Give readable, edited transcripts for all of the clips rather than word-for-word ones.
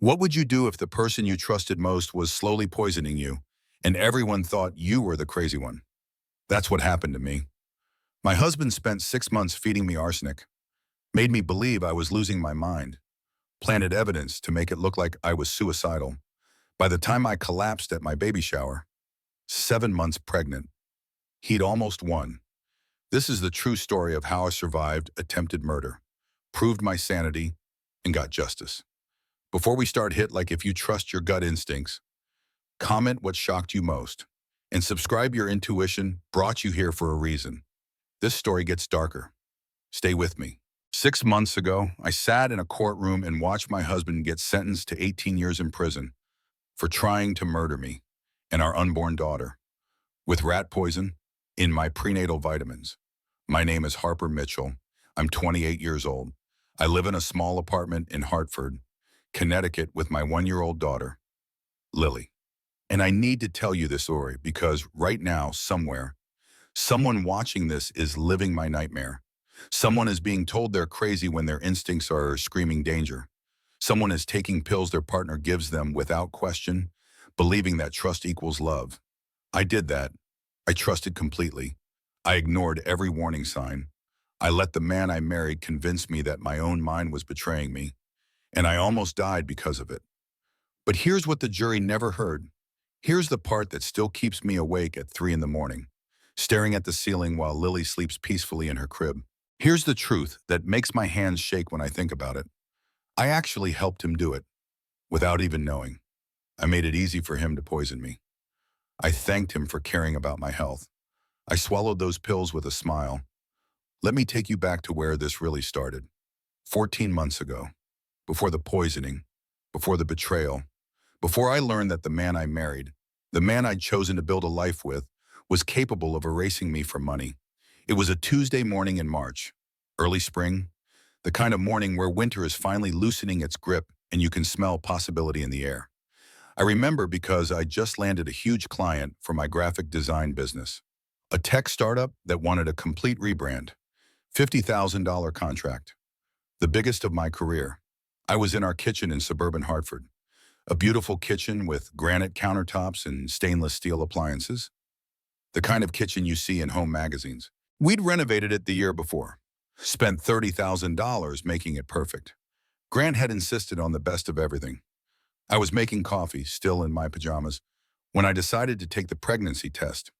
What would you do if the person you trusted most was slowly poisoning you and everyone thought you were the crazy one? That's what happened to me. My husband spent 6 months feeding me arsenic, made me believe I was losing my mind, planted evidence to make it look like I was suicidal. By the time I collapsed at my baby shower, 7 months pregnant, he'd almost won. This is the true story of how I survived attempted murder, proved my sanity, and got justice. Before we start, hit like if you trust your gut instincts, comment what shocked you most, and subscribe. Your intuition brought you here for a reason. This story gets darker. Stay with me. 6 months ago, I sat in a courtroom and watched my husband get sentenced to 18 years in prison for trying to murder me and our unborn daughter with rat poison in my prenatal vitamins. My name is Harper Mitchell. I'm 28 years old. I live in a small apartment in Hartford, Connecticut with my 1-year-old daughter, Lily. And I need to tell you this story because right now, somewhere, someone watching this is living my nightmare. Someone is being told they're crazy when their instincts are screaming danger. Someone is taking pills their partner gives them without question, believing that trust equals love. I did that. I trusted completely. I ignored every warning sign. I let the man I married convince me that my own mind was betraying me, and I almost died because of it. But here's what the jury never heard. Here's the part that still keeps me awake at 3 in the morning, staring at the ceiling while Lily sleeps peacefully in her crib. Here's the truth that makes my hands shake when I think about it. I actually helped him do it, without even knowing. I made it easy for him to poison me. I thanked him for caring about my health. I swallowed those pills with a smile. Let me take you back to where this really started. 14 months ago, before the poisoning, before the betrayal, before I learned that the man I married, the man I'd chosen to build a life with, was capable of erasing me for money. It was a Tuesday morning in March, early spring, the kind of morning where winter is finally loosening its grip and you can smell possibility in the air. I remember because I just landed a huge client for my graphic design business, a tech startup that wanted a complete rebrand, $50,000 contract, the biggest of my career. I was in our kitchen in suburban Hartford, a beautiful kitchen with granite countertops and stainless steel appliances, the kind of kitchen you see in home magazines. We'd renovated it the year before, spent $30,000 making it perfect. Grant had insisted on the best of everything. I was making coffee, still in my pajamas, when I decided to take the pregnancy test.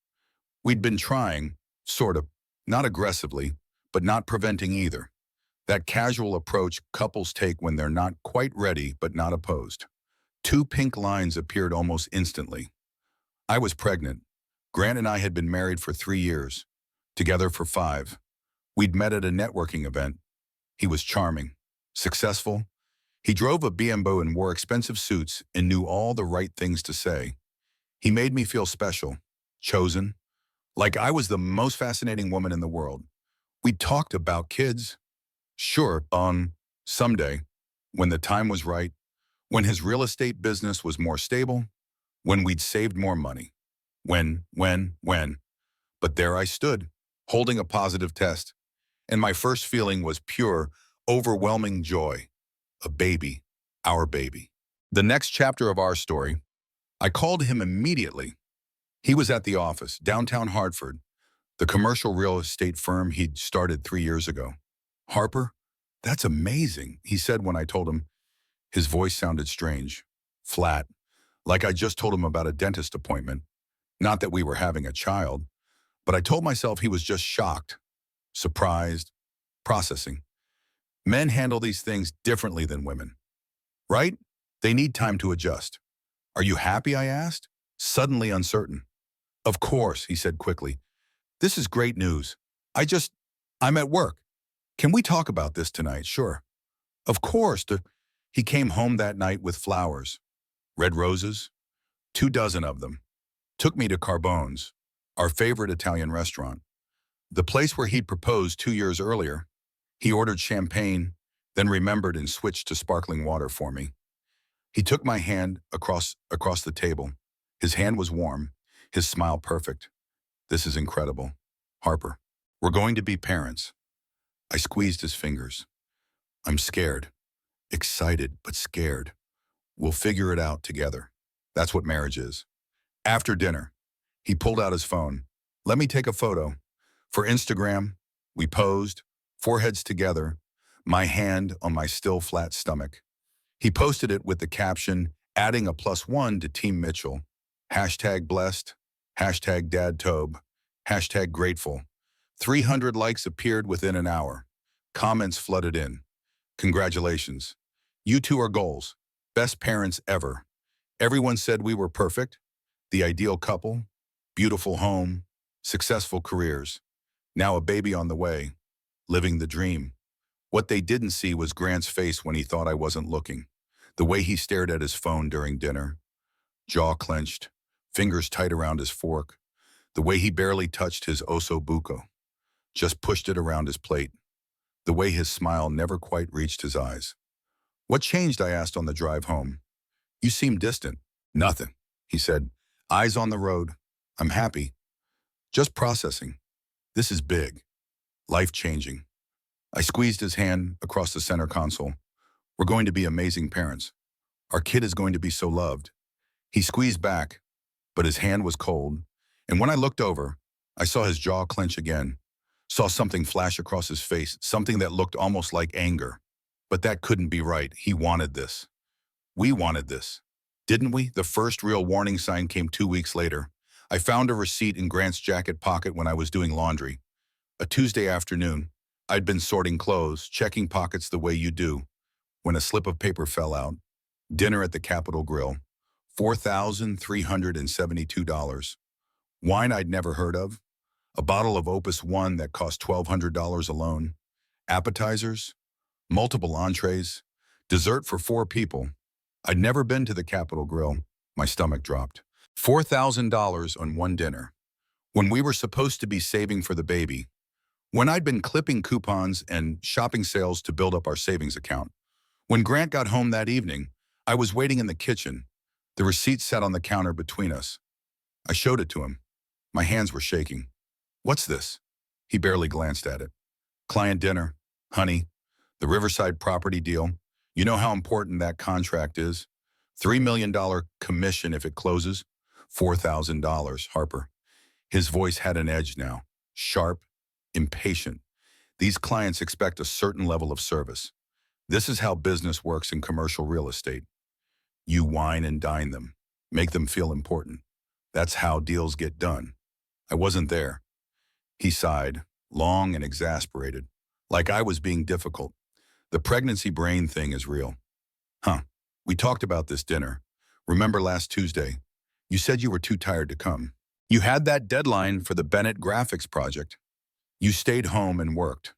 We'd been trying, sort of, not aggressively, but not preventing either. That casual approach couples take when they're not quite ready but not opposed. 2 pink lines appeared almost instantly. I was pregnant. Grant and I had been married for 3 years, together for 5. We'd met at a networking event. He was charming, successful. He drove a BMW and wore expensive suits and knew all the right things to say. He made me feel special, chosen, like I was the most fascinating woman in the world. We talked about kids. Sure, someday, when the time was right, when his real estate business was more stable, when we'd saved more money. When. But there I stood, holding a positive test, and my first feeling was pure, overwhelming joy. A baby, our baby. The next chapter of our story, I called him immediately. He was at the office, downtown Hartford, the commercial real estate firm he'd started 3 years ago. "Harper, that's amazing," he said when I told him. His voice sounded strange, flat, like I just told him about a dentist appointment. Not that we were having a child, but I told myself he was just shocked, surprised, processing. Men handle these things differently than women, right? They need time to adjust. "Are you happy?" I asked, suddenly uncertain. "Of course," he said quickly. "This is great news. I'm at work. Can we talk about this tonight?" "Sure." "Of course." He came home that night with flowers, red roses, 2 dozen of them. Took me to Carbone's, our favorite Italian restaurant, the place where he'd proposed 2 years earlier. He ordered champagne, then remembered and switched to sparkling water for me. He took my hand across the table. His hand was warm, his smile perfect. "This is incredible. Harper, we're going to be parents." I squeezed his fingers. "I'm scared. Excited, but scared. We'll figure it out together. That's what marriage is. After dinner, he pulled out his phone. Let me take a photo. For Instagram, we posed, foreheads together, my hand on my still flat stomach. He posted it with the caption, adding a +1 to Team Mitchell. Hashtag blessed, hashtag dadtobe, hashtag grateful. 300 likes appeared within an hour. Comments flooded in. Congratulations. You two are goals. Best parents ever. Everyone said we were perfect. The ideal couple. Beautiful home. Successful careers. Now a baby on the way. Living the dream. What they didn't see was Grant's face when he thought I wasn't looking. The way he stared at his phone during dinner. Jaw clenched. Fingers tight around his fork. The way he barely touched his osso buco. Just pushed it around his plate. The way his smile never quite reached his eyes. What changed, I asked on the drive home. You seem distant. Nothing, he said. Eyes on the road. I'm happy. Just processing. This is big. Life-changing. I squeezed his hand across the center console. We're going to be amazing parents. Our kid is going to be so loved. He squeezed back, but his hand was cold. And when I looked over, I saw his jaw clench again. Saw something flash across his face, something that looked almost like anger. But that couldn't be right. He wanted this. We wanted this. Didn't we? The first real warning sign came 2 weeks later. I found a receipt in Grant's jacket pocket when I was doing laundry. A Tuesday afternoon, I'd been sorting clothes, checking pockets the way you do, when a slip of paper fell out. Dinner at the Capitol Grill. $4,372. Wine I'd never heard of. A bottle of Opus One that cost $1,200 alone. Appetizers. Multiple entrees. Dessert for 4 people. I'd never been to the Capitol Grill. My stomach dropped. $4,000 on one dinner. When we were supposed to be saving for the baby. When I'd been clipping coupons and shopping sales to build up our savings account. When Grant got home that evening, I was waiting in the kitchen. The receipt sat on the counter between us. I showed it to him. My hands were shaking. What's this? He barely glanced at it. Client dinner, honey, the Riverside property deal. You know how important that contract is? $3 million commission if it closes. $4,000, Harper. His voice had an edge now. Sharp, impatient. These clients expect a certain level of service. This is how business works in commercial real estate. You wine and dine them. Make them feel important. That's how deals get done. I wasn't there. He sighed, long and exasperated, like I was being difficult. The pregnancy brain thing is real. We talked about this dinner. Remember last Tuesday? You said you were too tired to come. You had that deadline for the Bennett graphics project. You stayed home and worked.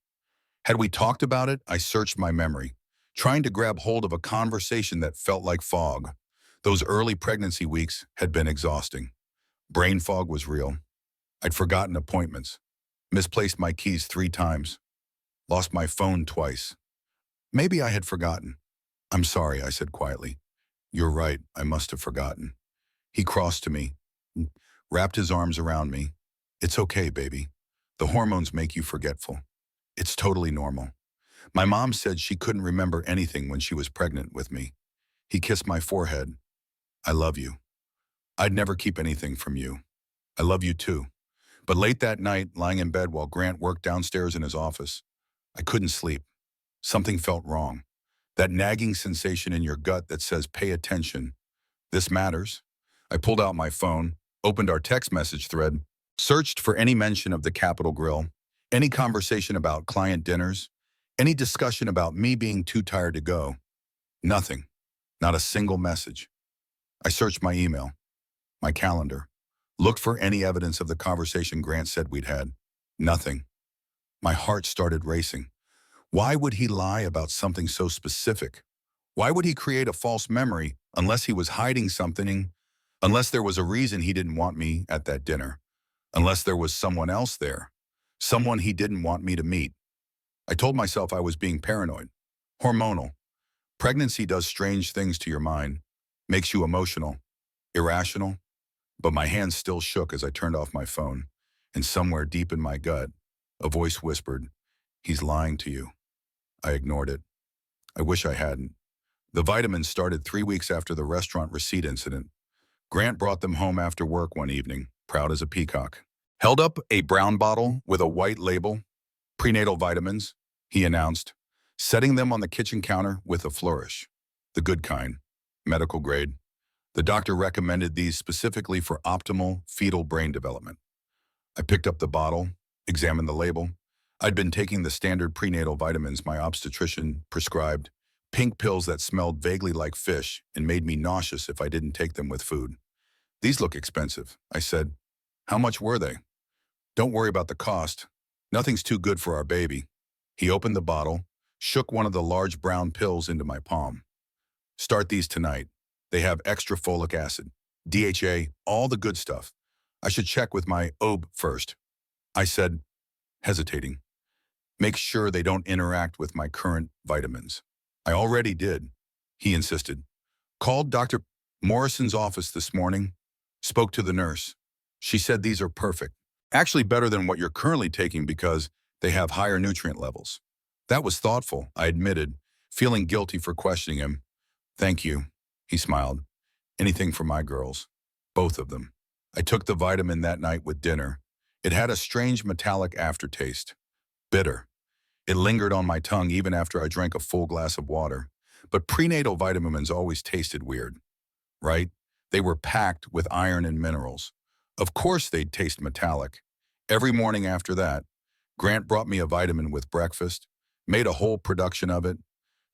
Had we talked about it, I searched my memory, trying to grab hold of a conversation that felt like fog. Those early pregnancy weeks had been exhausting. Brain fog was real. I'd forgotten appointments, misplaced my keys 3 times, lost my phone twice. Maybe I had forgotten. I'm sorry, I said quietly. You're right, I must have forgotten. He crossed to me, wrapped his arms around me. It's okay, baby. The hormones make you forgetful. It's totally normal. My mom said she couldn't remember anything when she was pregnant with me. He kissed my forehead. I love you. I'd never keep anything from you. I love you too. But late that night, lying in bed while Grant worked downstairs in his office, I couldn't sleep. Something felt wrong. That nagging sensation in your gut that says, pay attention. This matters. I pulled out my phone, opened our text message thread, searched for any mention of the Capitol Grill, any conversation about client dinners, any discussion about me being too tired to go. Nothing. Not a single message. I searched my email, my calendar, looked for any evidence of the conversation Grant said we'd had. Nothing. My heart started racing. Why would he lie about something so specific? Why would he create a false memory unless he was hiding something, unless there was a reason he didn't want me at that dinner, unless there was someone else there, someone he didn't want me to meet? I told myself I was being paranoid, hormonal. Pregnancy does strange things to your mind, makes you emotional, irrational. But my hands still shook as I turned off my phone, and somewhere deep in my gut, a voice whispered, he's lying to you. I ignored it. I wish I hadn't. The vitamins started 3 weeks after the restaurant receipt incident. Grant brought them home after work one evening, proud as a peacock. Held up a brown bottle with a white label, prenatal vitamins, he announced, setting them on the kitchen counter with a flourish. The good kind, medical grade. The doctor recommended these specifically for optimal fetal brain development. I picked up the bottle, examined the label. I'd been taking the standard prenatal vitamins my obstetrician prescribed, pink pills that smelled vaguely like fish and made me nauseous if I didn't take them with food. These look expensive, I said. How much were they? Don't worry about the cost. Nothing's too good for our baby. He opened the bottle, shook one of the large brown pills into my palm. Start these tonight. They have extra folic acid, DHA, all the good stuff. I should check with my OB first, I said, hesitating. Make sure they don't interact with my current vitamins. I already did, he insisted. Called Dr. Morrison's office this morning, spoke to the nurse. She said these are perfect. Actually better than what you're currently taking because they have higher nutrient levels. That was thoughtful, I admitted, feeling guilty for questioning him. Thank you, he smiled. Anything for my girls. Both of them. I took the vitamin that night with dinner. It had a strange metallic aftertaste. Bitter. It lingered on my tongue even after I drank a full glass of water. But prenatal vitamins always tasted weird, right? They were packed with iron and minerals. Of course they'd taste metallic. Every morning after that, Grant brought me a vitamin with breakfast, made a whole production of it,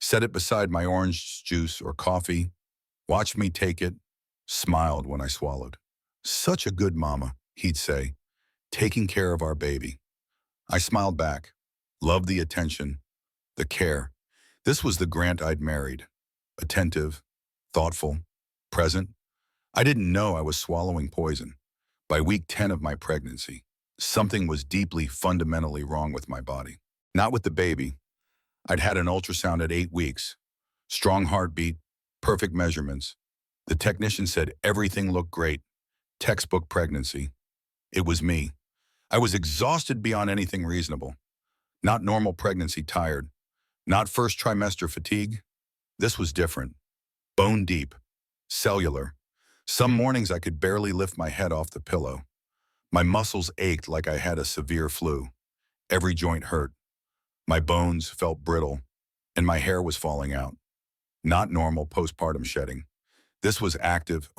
set it beside my orange juice or coffee, watched me take it, smiled when I swallowed. Such a good mama, he'd say, taking care of our baby. I smiled back, loved the attention, the care. This was the Grant I'd married. Attentive, thoughtful, present. I didn't know I was swallowing poison. By week 10 of my pregnancy, something was deeply, fundamentally wrong with my body. Not with the baby. I'd had an ultrasound at 8 weeks. Strong heartbeat, perfect measurements. The technician said everything looked great. Textbook pregnancy. It was me. I was exhausted beyond anything reasonable. Not normal pregnancy tired. Not first trimester fatigue. This was different. Bone deep. Cellular. Some mornings I could barely lift my head off the pillow. My muscles ached like I had a severe flu. Every joint hurt. My bones felt brittle, and my hair was falling out. Not normal postpartum shedding. This was active,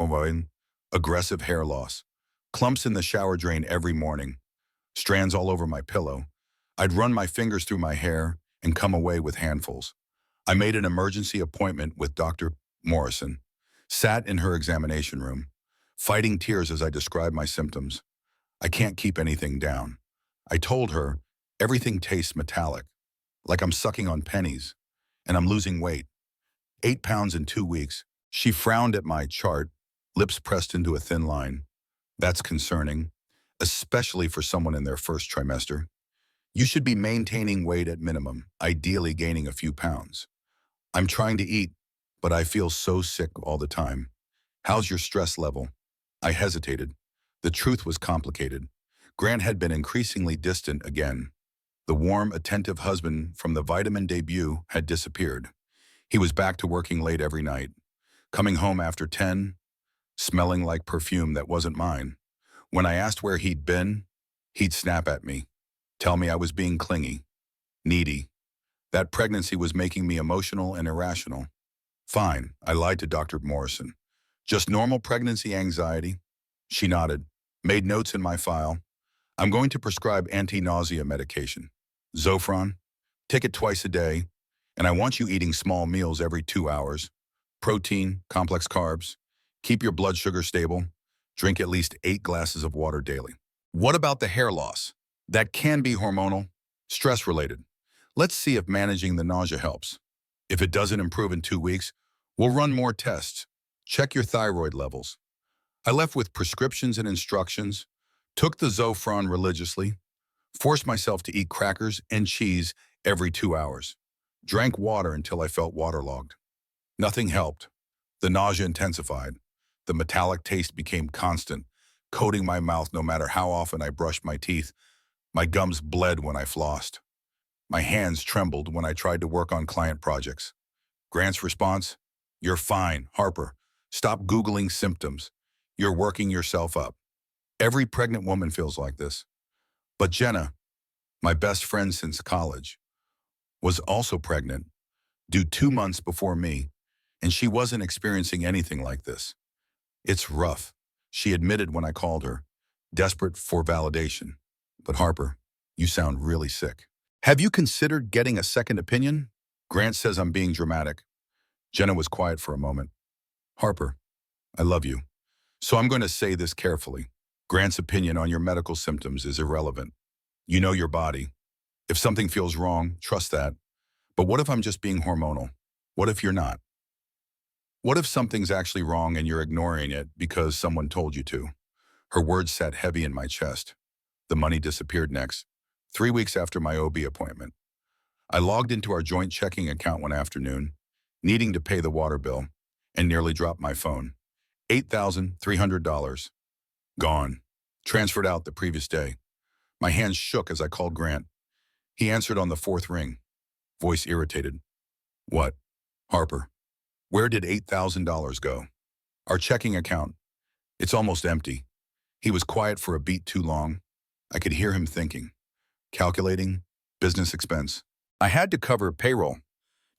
aggressive hair loss. Clumps in the shower drain every morning. Strands all over my pillow. I'd run my fingers through my hair and come away with handfuls. I made an emergency appointment with Dr. Morrison. Sat in her examination room, fighting tears as I described my symptoms. I can't keep anything down. I told her, everything tastes metallic, like I'm sucking on pennies, and I'm losing weight. 8 pounds in 2 weeks. She frowned at my chart, lips pressed into a thin line. That's concerning, especially for someone in their first trimester. You should be maintaining weight at minimum, ideally gaining a few pounds. I'm trying to eat, but I feel so sick all the time. How's your stress level? I hesitated. The truth was complicated. Grant had been increasingly distant again. The warm, attentive husband from the vitamin debut had disappeared. He was back to working late every night, coming home after 10, smelling like perfume that wasn't mine. When I asked where he'd been, he'd snap at me, tell me I was being clingy, needy. That pregnancy was making me emotional and irrational. Fine, I lied to Dr. Morrison. Just normal pregnancy anxiety. She nodded, made notes in my file. I'm going to prescribe anti-nausea medication. Zofran, take it twice a day, and I want you eating small meals every 2 hours. Protein, complex carbs. Keep your blood sugar stable. Drink at least 8 glasses of water daily. What about the hair loss? That can be hormonal, stress-related. Let's see if managing the nausea helps. If it doesn't improve in 2 weeks, we'll run more tests. Check your thyroid levels. I left with prescriptions and instructions, took the Zofran religiously, forced myself to eat crackers and cheese every 2 hours, drank water until I felt waterlogged. Nothing helped. The nausea intensified. The metallic taste became constant, coating my mouth no matter how often I brushed my teeth. My gums bled when I flossed. My hands trembled when I tried to work on client projects. Grant's response? You're fine, Harper. Stop Googling symptoms. You're working yourself up. Every pregnant woman feels like this. But Jenna, my best friend since college, was also pregnant, due 2 months before me, and she wasn't experiencing anything like this. It's rough, she admitted when I called her, desperate for validation. But Harper, you sound really sick. Have you considered getting a second opinion? Grant says I'm being dramatic. Jenna was quiet for a moment. Harper, I love you. So I'm going to say this carefully. Grant's opinion on your medical symptoms is irrelevant. You know your body. If something feels wrong, trust that. But what if I'm just being hormonal? What if you're not? What if something's actually wrong and you're ignoring it because someone told you to? Her words sat heavy in my chest. The money disappeared next, 3 weeks after my OB appointment. I logged into our joint checking account one afternoon, needing to pay the water bill, and nearly dropped my phone. $8,300. Gone. Transferred out the previous day. My hands shook as I called Grant. He answered on the fourth ring, voice irritated. What? Harper. Where did $8,000 go? Our checking account. It's almost empty. He was quiet for a beat too long. I could hear him thinking. Calculating, business expense. I had to cover payroll.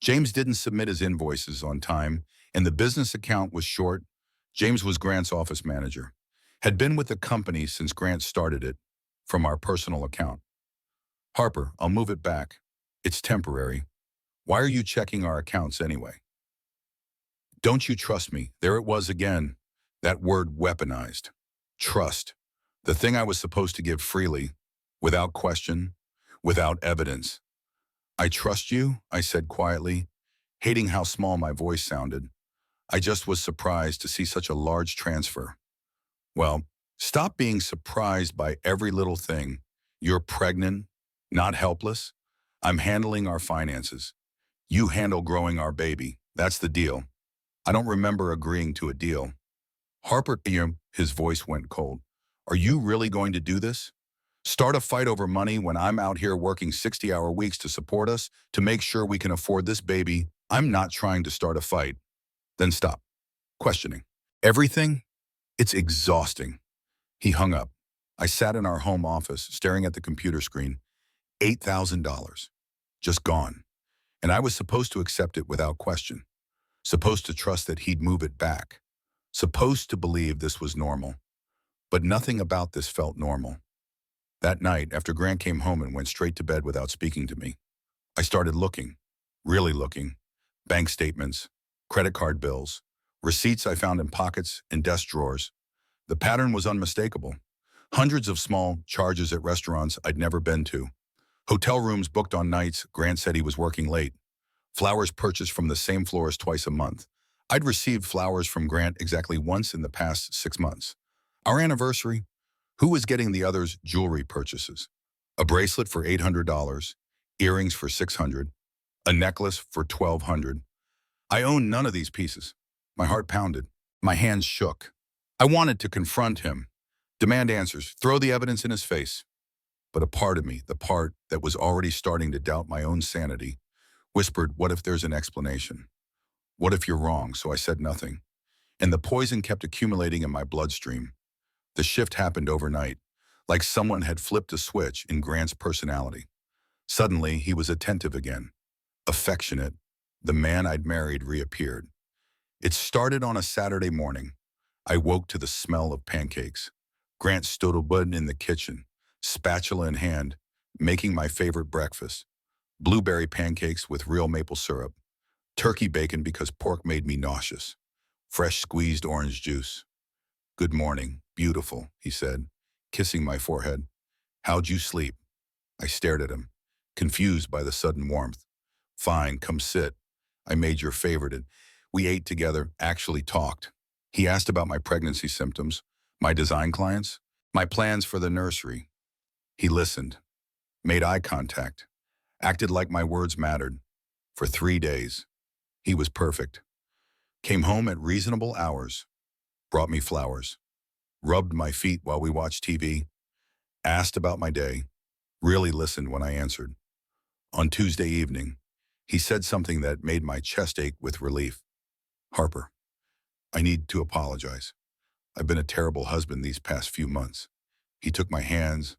James didn't submit his invoices on time, and the business account was short. James was Grant's office manager. Had been with the company since Grant started it, from our personal account. Harper, I'll move it back. It's temporary. Why are you checking our accounts anyway? Don't you trust me? There it was again. That word weaponized. Trust. The thing I was supposed to give freely, without question, without evidence. I trust you, I said quietly, hating how small my voice sounded. I just was surprised to see such a large transfer. Well, stop being surprised by every little thing. You're pregnant, not helpless. I'm handling our finances. You handle growing our baby. That's the deal. I don't remember agreeing to a deal. Harper, his voice went cold. Are you really going to do this? Start a fight over money when I'm out here working 60-hour weeks to support us, to make sure we can afford this baby? I'm not trying to start a fight. Then stop. Questioning. Everything? It's exhausting. He hung up. I sat in our home office, staring at the computer screen. $8,000. Just gone. And I was supposed to accept it without question. Supposed to trust that he'd move it back. Supposed to believe this was normal. But nothing about this felt normal. That night, after Grant came home and went straight to bed without speaking to me, I started looking, really looking. Bank statements, credit card bills, receipts I found in pockets and desk drawers. The pattern was unmistakable. Hundreds of small charges at restaurants I'd never been to. Hotel rooms booked on nights Grant said he was working late. Flowers purchased from the same florist twice a month. I'd received flowers from Grant exactly once in the past 6 months. Our anniversary. Who was getting the other's jewelry purchases? A bracelet for $800, earrings for $600, a necklace for $1,200. I owned none of these pieces. My heart pounded. My hands shook. I wanted to confront him, demand answers, throw the evidence in his face. But a part of me, the part that was already starting to doubt my own sanity, whispered, what if there's an explanation? What if you're wrong? So I said nothing. And the poison kept accumulating in my bloodstream. The shift happened overnight, like someone had flipped a switch in Grant's personality. Suddenly, he was attentive again, affectionate. The man I'd married reappeared. It started on a Saturday morning. I woke to the smell of pancakes. Grant stood in the kitchen, spatula in hand, making my favorite breakfast. Blueberry pancakes with real maple syrup. Turkey bacon because pork made me nauseous. Fresh squeezed orange juice. Good morning, beautiful, he said, kissing my forehead. How'd you sleep? I stared at him, confused by the sudden warmth. Fine, come sit. I made your favorite and we ate together, actually talked. He asked about my pregnancy symptoms, my design clients, my plans for the nursery. He listened, made eye contact, acted like my words mattered. For 3 days, he was perfect. Came home at reasonable hours, brought me flowers, rubbed my feet while we watched TV, asked about my day, really listened when I answered. On Tuesday evening, he said something that made my chest ache with relief. Harper, I need to apologize. I've been a terrible husband these past few months. He took my hands,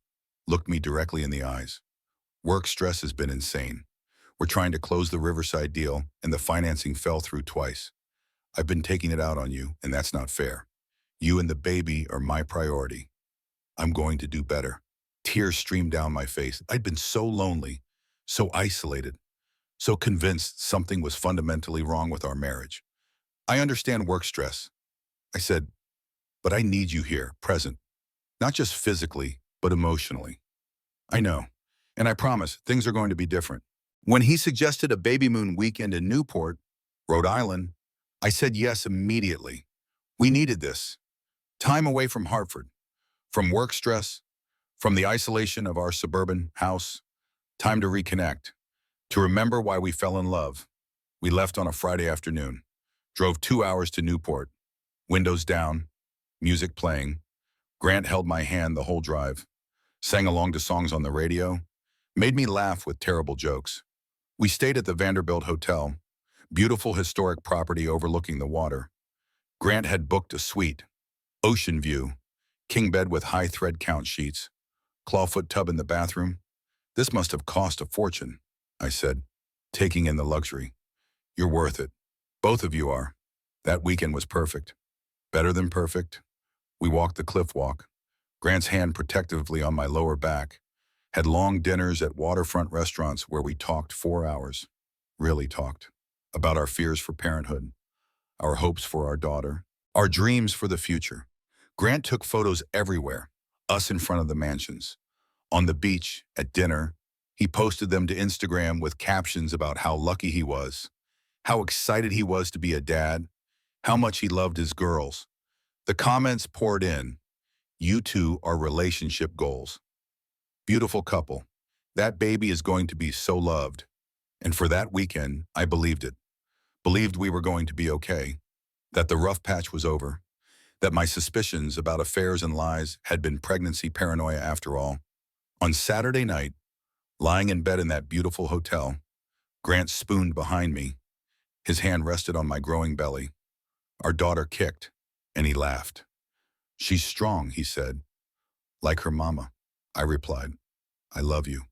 looked me directly in the eyes. Work stress has been insane. We're trying to close the Riverside deal, and the financing fell through twice. I've been taking it out on you, and that's not fair. You and the baby are my priority. I'm going to do better. Tears streamed down my face. I'd been so lonely, so isolated, so convinced something was fundamentally wrong with our marriage. I understand work stress, I said, but I need you here, present, not just physically, but emotionally. I know, and I promise things are going to be different. When he suggested a baby moon weekend in Newport, Rhode Island, I said yes immediately. We needed this. Time away from Hartford, from work stress, from the isolation of our suburban house. Time to reconnect, to remember why we fell in love. We left on a Friday afternoon, drove 2 hours to Newport, windows down, music playing. Grant held my hand the whole drive, sang along to songs on the radio, made me laugh with terrible jokes. We stayed at the Vanderbilt Hotel, beautiful historic property overlooking the water. Grant had booked a suite, ocean view, king bed with high thread count sheets, clawfoot tub in the bathroom. This must have cost a fortune, I said, taking in the luxury. You're worth it. Both of you are. That weekend was perfect. Better than perfect. We walked the cliff walk, Grant's hand protectively on my lower back, had long dinners at waterfront restaurants where we talked 4 hours, really talked, about our fears for parenthood, our hopes for our daughter, our dreams for the future. Grant took photos everywhere, us in front of the mansions, on the beach, at dinner. He posted them to Instagram with captions about how lucky he was, how excited he was to be a dad, how much he loved his girls. The comments poured in. You two are relationship goals. Beautiful couple. That baby is going to be so loved. And for that weekend, I believed it. Believed we were going to be okay, that the rough patch was over, that my suspicions about affairs and lies had been pregnancy paranoia after all. On Saturday night, lying in bed in that beautiful hotel, Grant spooned behind me. His hand rested on my growing belly. Our daughter kicked, and he laughed. She's strong, he said. Like her mama, I replied. I love you,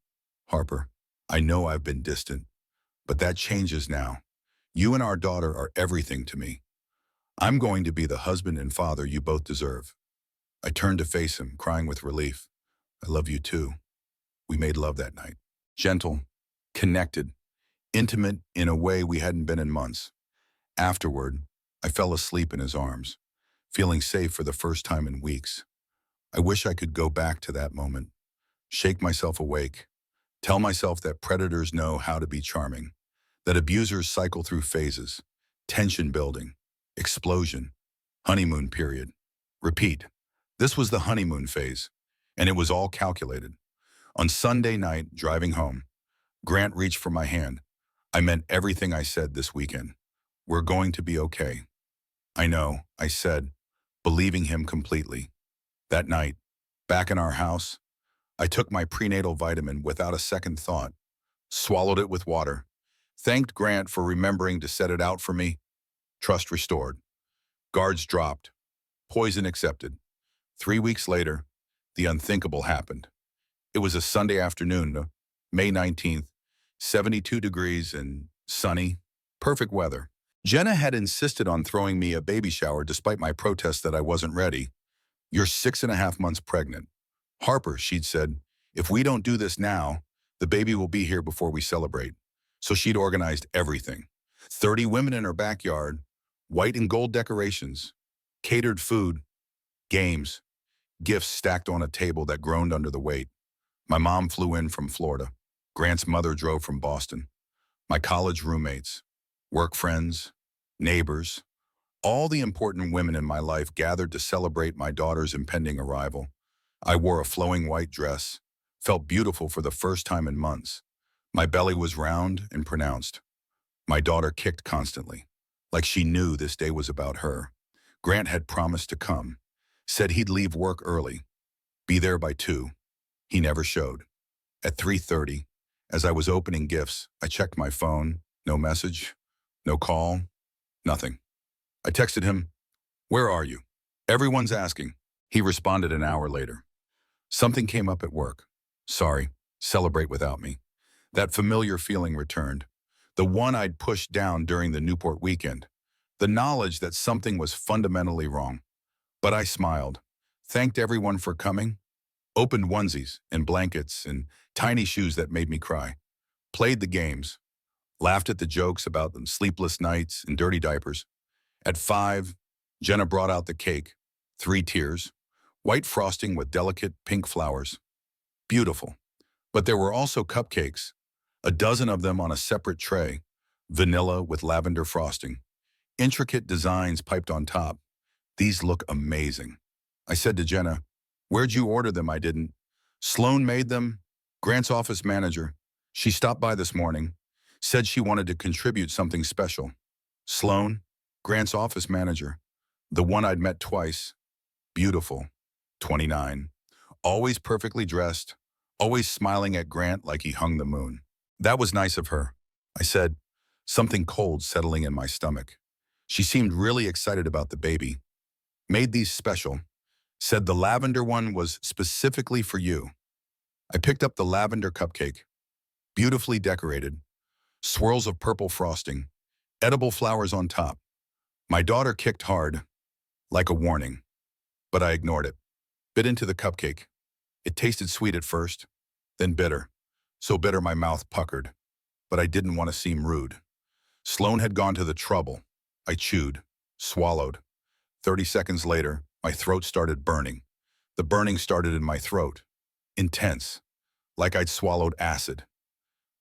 Harper. I know I've been distant, but that changes now. You and our daughter are everything to me. I'm going to be the husband and father you both deserve. I turned to face him, crying with relief. I love you too. We made love that night. Gentle, connected, intimate in a way we hadn't been in months. Afterward, I fell asleep in his arms, feeling safe for the first time in weeks. I wish I could go back to that moment, shake myself awake, tell myself that predators know how to be charming, that abusers cycle through phases, tension building, explosion, honeymoon period. Repeat. This was the honeymoon phase, and it was all calculated. On Sunday night, driving home, Grant reached for my hand. I meant everything I said this weekend. We're going to be okay. I know, I said, believing him completely. That night, back in our house, I took my prenatal vitamin without a second thought, swallowed it with water, thanked Grant for remembering to set it out for me. Trust restored. Guards dropped. Poison accepted. 3 weeks later, the unthinkable happened. It was a Sunday afternoon, May 19th, 72 degrees and sunny, perfect weather. Jenna had insisted on throwing me a baby shower despite my protest that I wasn't ready. You're 6.5 months pregnant. Harper, she'd said, if we don't do this now, the baby will be here before we celebrate. So she'd organized everything. 30 women in her backyard, white and gold decorations, catered food, games, gifts stacked on a table that groaned under the weight. My mom flew in from Florida. Grant's mother drove from Boston. My college roommates, work friends, neighbors, all the important women in my life gathered to celebrate my daughter's impending arrival. I wore a flowing white dress, felt beautiful for the first time in months. My belly was round and pronounced. My daughter kicked constantly, like she knew this day was about her. Grant had promised to come, said he'd leave work early, be there by 2. He never showed. At 3:30, as I was opening gifts, I checked my phone. No message, no call, nothing. I texted him, "Where are you? Everyone's asking." He responded an hour later. "Something came up at work. Sorry, celebrate without me." That familiar feeling returned. The one I'd pushed down during the Newport weekend. The knowledge that something was fundamentally wrong. But I smiled, thanked everyone for coming, opened onesies and blankets and tiny shoes that made me cry, played the games, laughed at the jokes about them sleepless nights and dirty diapers. At 5, Jenna brought out the cake, 3 tiers, white frosting with delicate pink flowers. Beautiful. But there were also cupcakes, a dozen of them on a separate tray, vanilla with lavender frosting, intricate designs piped on top. These look amazing. I said to Jenna, "Where'd you order them?" I didn't. "Sloan made them, Grant's office manager. She stopped by this morning, said she wanted to contribute something special." Sloan, Grant's office manager, the one I'd met twice, beautiful, 29, always perfectly dressed, always smiling at Grant like he hung the moon. "That was nice of her," I said, something cold settling in my stomach. She seemed really excited about the baby. "Made these special. Said the lavender one was specifically for you." I picked up the lavender cupcake, beautifully decorated, swirls of purple frosting, edible flowers on top. My daughter kicked hard, like a warning, but I ignored it. Bit into the cupcake. It tasted sweet at first, then bitter. So bitter my mouth puckered, but I didn't want to seem rude. Sloan had gone to the trouble. I chewed, swallowed. 30 seconds later, my throat started burning. The burning started in my throat. Intense, like I'd swallowed acid.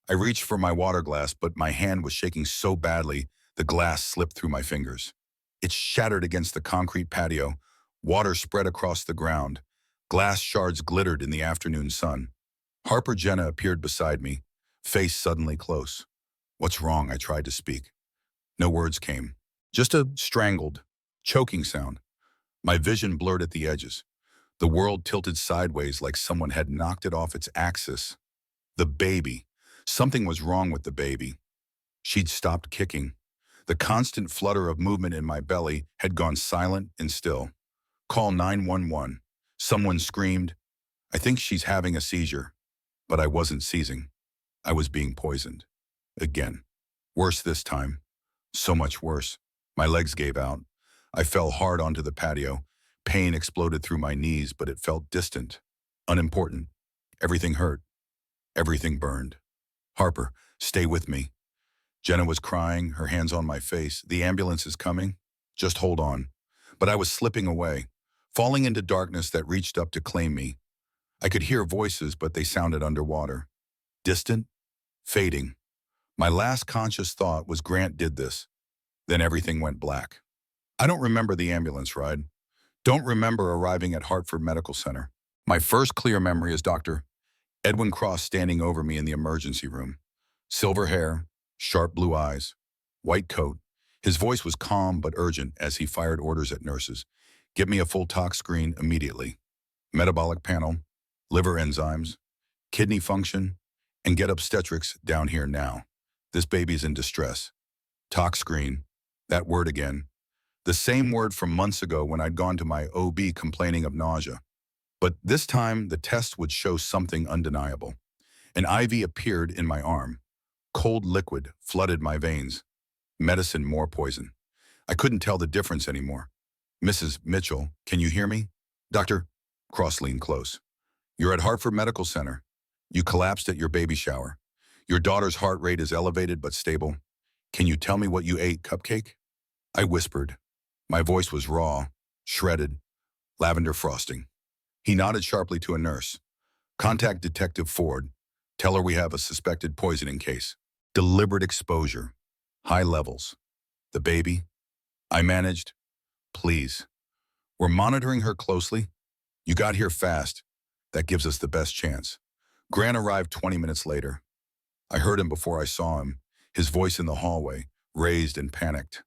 I reached for my water glass, but my hand was shaking so badly, the glass slipped through my fingers. It shattered against the concrete patio. Water spread across the ground. Glass shards glittered in the afternoon sun. Harper Jenna appeared beside me, face suddenly close. "What's wrong?" I tried to speak. No words came. Just a strangled, choking sound. My vision blurred at the edges. The world tilted sideways like someone had knocked it off its axis. The baby. Something was wrong with the baby. She'd stopped kicking. The constant flutter of movement in my belly had gone silent and still. "Call 911. Someone screamed. I think she's having a seizure." But I wasn't seizing. I was being poisoned. Again. Worse this time. So much worse. My legs gave out. I fell hard onto the patio. Pain exploded through my knees, but it felt distant, unimportant. Everything hurt. Everything burned. "Harper, stay with me." Jenna was crying, her hands on my face. "The ambulance is coming. Just hold on." But I was slipping away, falling into darkness that reached up to claim me. I could hear voices, but they sounded underwater. Distant, fading. My last conscious thought was Grant did this. Then everything went black. I don't remember the ambulance ride. Don't remember arriving at Hartford Medical Center. My first clear memory is Dr. Edwin Cross standing over me in the emergency room. Silver hair, sharp blue eyes, white coat. His voice was calm but urgent as he fired orders at nurses. "Get me a full tox screen immediately. Metabolic panel, liver enzymes, kidney function, and get obstetrics down here now. This baby's in distress." Tox screen. That word again. The same word from months ago when I'd gone to my OB complaining of nausea. But this time, the test would show something undeniable. An IV appeared in my arm. Cold liquid flooded my veins. Medicine, more poison. I couldn't tell the difference anymore. "Mrs. Mitchell, can you hear me?" "Doctor." Cross leaned close. "You're at Hartford Medical Center. You collapsed at your baby shower. Your daughter's heart rate is elevated but stable. Can you tell me what you ate, cupcake?" I whispered. My voice was raw, shredded, lavender frosting. He nodded sharply to a nurse. "Contact Detective Ford. Tell her we have a suspected poisoning case. Deliberate exposure. High levels. The baby?" I managed. "Please. We're monitoring her closely. You got here fast. That gives us the best chance." Grant arrived 20 minutes later. I heard him before I saw him, his voice in the hallway, raised and panicked.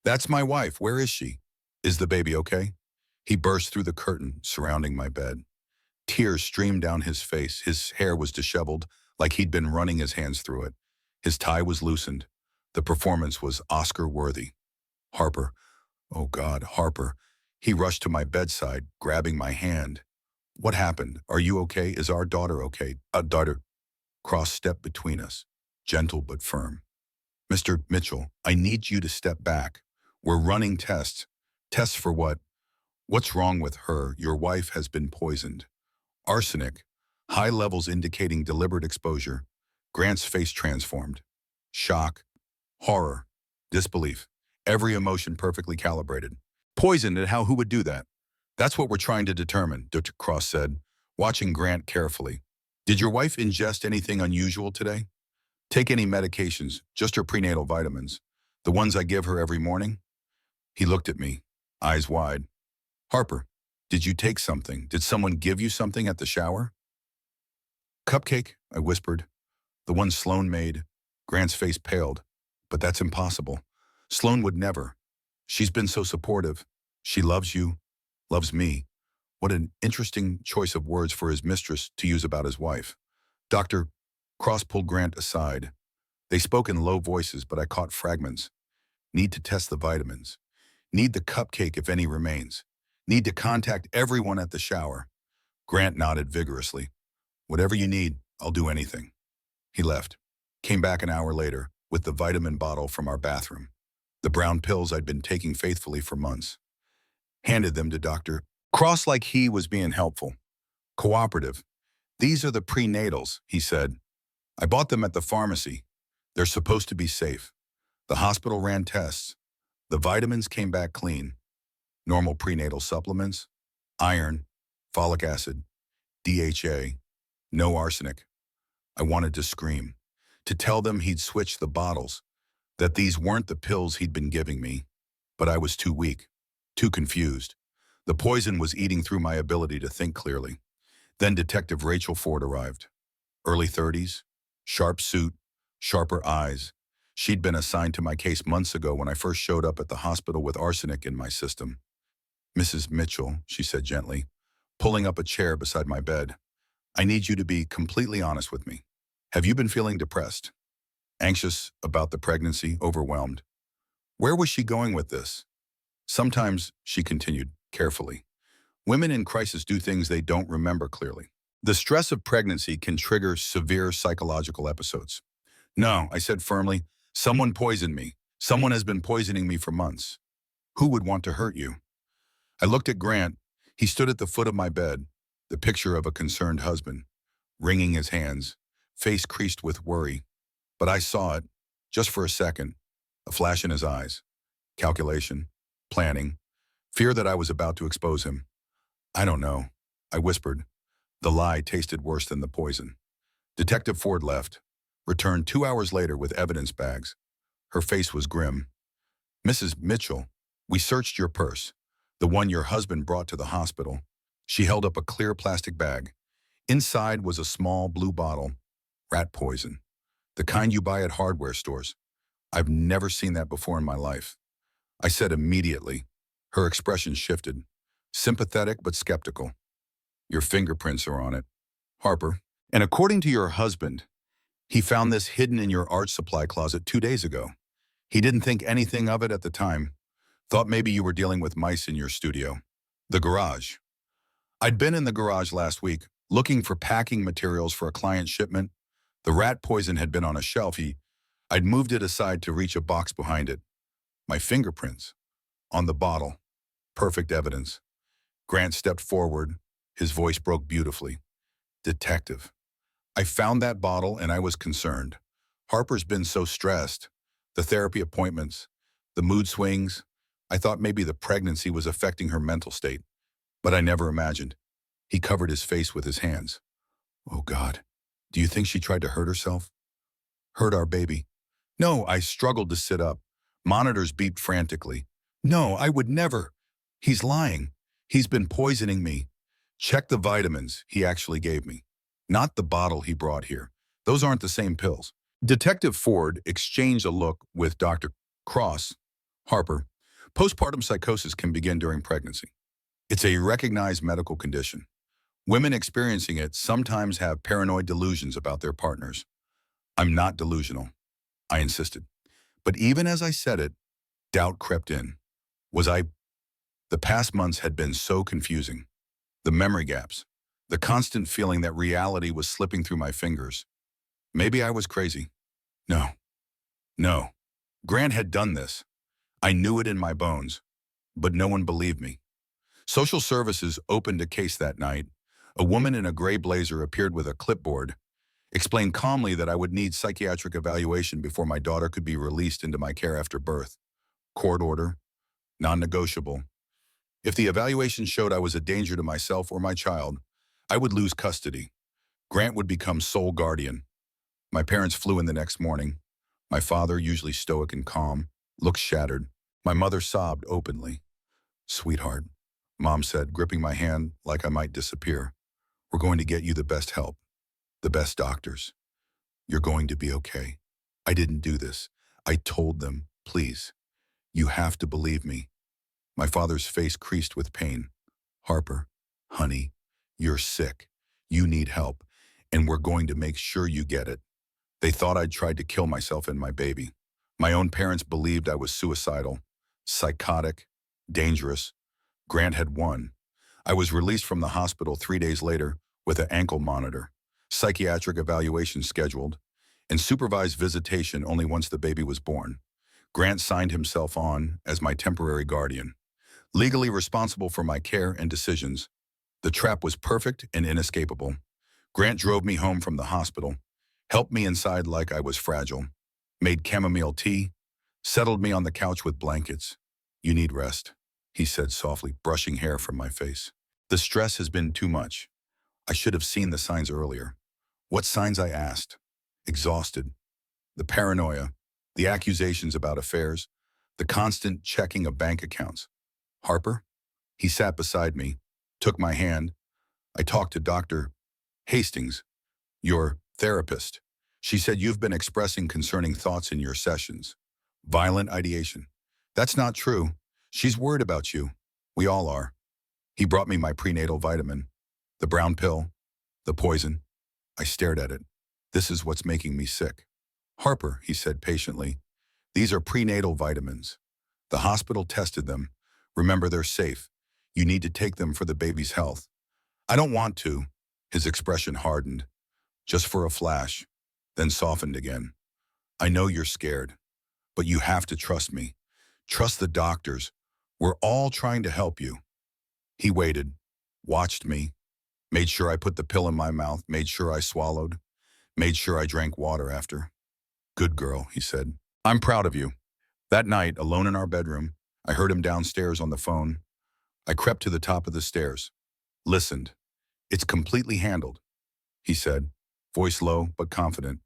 "That's my wife. Where is she? Is the baby okay?" He burst through the curtain surrounding my bed. Tears streamed down his face. His hair was disheveled, like he'd been running his hands through it. His tie was loosened. The performance was Oscar-worthy. "Harper, Oh God, Harper. He rushed to my bedside, grabbing my hand. What happened? Are you okay? Is our daughter okay? Daughter. Cross stepped between us, gentle but firm. Mr. Mitchell, I need you to step back. We're running tests. Tests for what? What's wrong with her? Your wife has been poisoned. Arsenic. High levels indicating deliberate exposure. Grant's face transformed. Shock, horror, disbelief. Every emotion perfectly calibrated. Poisoned, and how? Who would do that? That's what we're trying to determine, Dr. Cross said, watching Grant carefully. Did your wife ingest anything unusual today? Take any medications, just her prenatal vitamins. The ones I give her every morning? He looked at me, eyes wide. Harper, did you take something? Did someone give you something at the shower? Cupcake, I whispered. The one Sloan made. Grant's face paled. But that's impossible. Sloan would never. She's been so supportive. She loves you, loves me. What an interesting choice of words for his mistress to use about his wife. Dr. Cross pulled Grant aside. They spoke in low voices, but I caught fragments. Need to test the vitamins. Need the cupcake if any remains. Need to contact everyone at the shower. Grant nodded vigorously. Whatever you need, I'll do anything. He left. Came back an hour later with the vitamin bottle from our bathroom. The brown pills I'd been taking faithfully for months. Handed them to Dr. Cross like he was being helpful. Cooperative. These are the prenatals, he said. I bought them at the pharmacy. They're supposed to be safe. The hospital ran tests. The vitamins came back clean. Normal prenatal supplements, iron, folic acid, DHA, no arsenic. I wanted to scream, to tell them he'd switched the bottles, that these weren't the pills he'd been giving me. But I was too weak, too confused. The poison was eating through my ability to think clearly. Then Detective Rachel Ford arrived. Early 30s, sharp suit, sharper eyes. She'd been assigned to my case months ago when I first showed up at the hospital with arsenic in my system. Mrs. Mitchell, she said gently, pulling up a chair beside my bed. I need you to be completely honest with me. Have you been feeling depressed? Anxious about the pregnancy, overwhelmed? Where was she going with this? Sometimes, she continued, carefully, women in crisis do things they don't remember clearly. The stress of pregnancy can trigger severe psychological episodes. No, I said firmly, someone poisoned me. Someone has been poisoning me for months. Who would want to hurt you? I looked at Grant. He stood at the foot of my bed, the picture of a concerned husband, wringing his hands, face creased with worry. But I saw it, just for a second, a flash in his eyes. Calculation, planning, fear that I was about to expose him. I don't know, I whispered. The lie tasted worse than the poison. Detective Ford left, returned 2 hours later with evidence bags. Her face was grim. Mrs. Mitchell, we searched your purse, the one your husband brought to the hospital. She held up a clear plastic bag. Inside was a small blue bottle, rat poison, the kind you buy at hardware stores. I've never seen that before in my life. I said immediately. Her expression shifted, sympathetic but skeptical. Your fingerprints are on it, Harper. And according to your husband, he found this hidden in your art supply closet 2 days ago. He didn't think anything of it at the time. Thought maybe you were dealing with mice in your studio. The garage. I'd been in the garage last week, looking for packing materials for a client shipment. The rat poison had been on a shelf. I'd moved it aside to reach a box behind it. My fingerprints. On the bottle. Perfect evidence. Grant stepped forward. His voice broke beautifully. Detective. I found that bottle and I was concerned. Harper's been so stressed. The therapy appointments, the mood swings. I thought maybe the pregnancy was affecting her mental state. But I never imagined. He covered his face with his hands. Oh God, do you think she tried to hurt herself? Hurt our baby? No, I struggled to sit up. Monitors beeped frantically. No, I would never. He's lying. He's been poisoning me. Check the vitamins he actually gave me. Not the bottle he brought here. Those aren't the same pills. Detective Ford exchanged a look with Dr. Cross. Harper, postpartum psychosis can begin during pregnancy. It's a recognized medical condition. Women experiencing it sometimes have paranoid delusions about their partners. I'm not delusional, I insisted. But even as I said it, doubt crept in. Was I? The past months had been so confusing. The memory gaps. The constant feeling that reality was slipping through my fingers. Maybe I was crazy. No. No. Grant had done this. I knew it in my bones. But no one believed me. Social services opened a case that night. A woman in a gray blazer appeared with a clipboard, explained calmly that I would need psychiatric evaluation before my daughter could be released into my care after birth. Court order, non-negotiable. If the evaluation showed I was a danger to myself or my child, I would lose custody. Grant would become sole guardian. My parents flew in the next morning. My father, usually stoic and calm, looked shattered. My mother sobbed openly. "Sweetheart," Mom said, gripping my hand like I might disappear. "We're going to get you the best help, the best doctors. You're going to be okay. I didn't do this. I told them, please. You have to believe me." My father's face creased with pain. "Harper, honey, you're sick. You need help, and we're going to make sure you get it." They thought I'd tried to kill myself and my baby. My own parents believed I was suicidal, psychotic, dangerous. Grant had won. I was released from the hospital 3 days later with an ankle monitor, psychiatric evaluation scheduled, and supervised visitation only once the baby was born. Grant signed himself on as my temporary guardian, legally responsible for my care and decisions. The trap was perfect and inescapable. Grant drove me home from the hospital, helped me inside like I was fragile, made chamomile tea, settled me on the couch with blankets. "You need rest," he said softly, brushing hair from my face. "The stress has been too much. I should have seen the signs earlier." What signs, I asked. Exhausted. The paranoia, the accusations about affairs, the constant checking of bank accounts. "Harper?" He sat beside me, took my hand. "I talked to Dr. Hastings, your therapist. She said you've been expressing concerning thoughts in your sessions. Violent ideation." "That's not true. She's worried about you. We all are." He brought me my prenatal vitamin, the brown pill, the poison. I stared at it. "This is what's making me sick." "Harper," he said patiently, "these are prenatal vitamins. The hospital tested them. Remember, they're safe. You need to take them for the baby's health." "I don't want to." His expression hardened, just for a flash, then softened again. "I know you're scared, but you have to trust me. Trust the doctors. We're all trying to help you." He waited, watched me, made sure I put the pill in my mouth, made sure I swallowed, made sure I drank water after. "Good girl," he said. "I'm proud of you." That night, alone in our bedroom, I heard him downstairs on the phone. I crept to the top of the stairs, listened. "It's completely handled," he said, voice low but confident.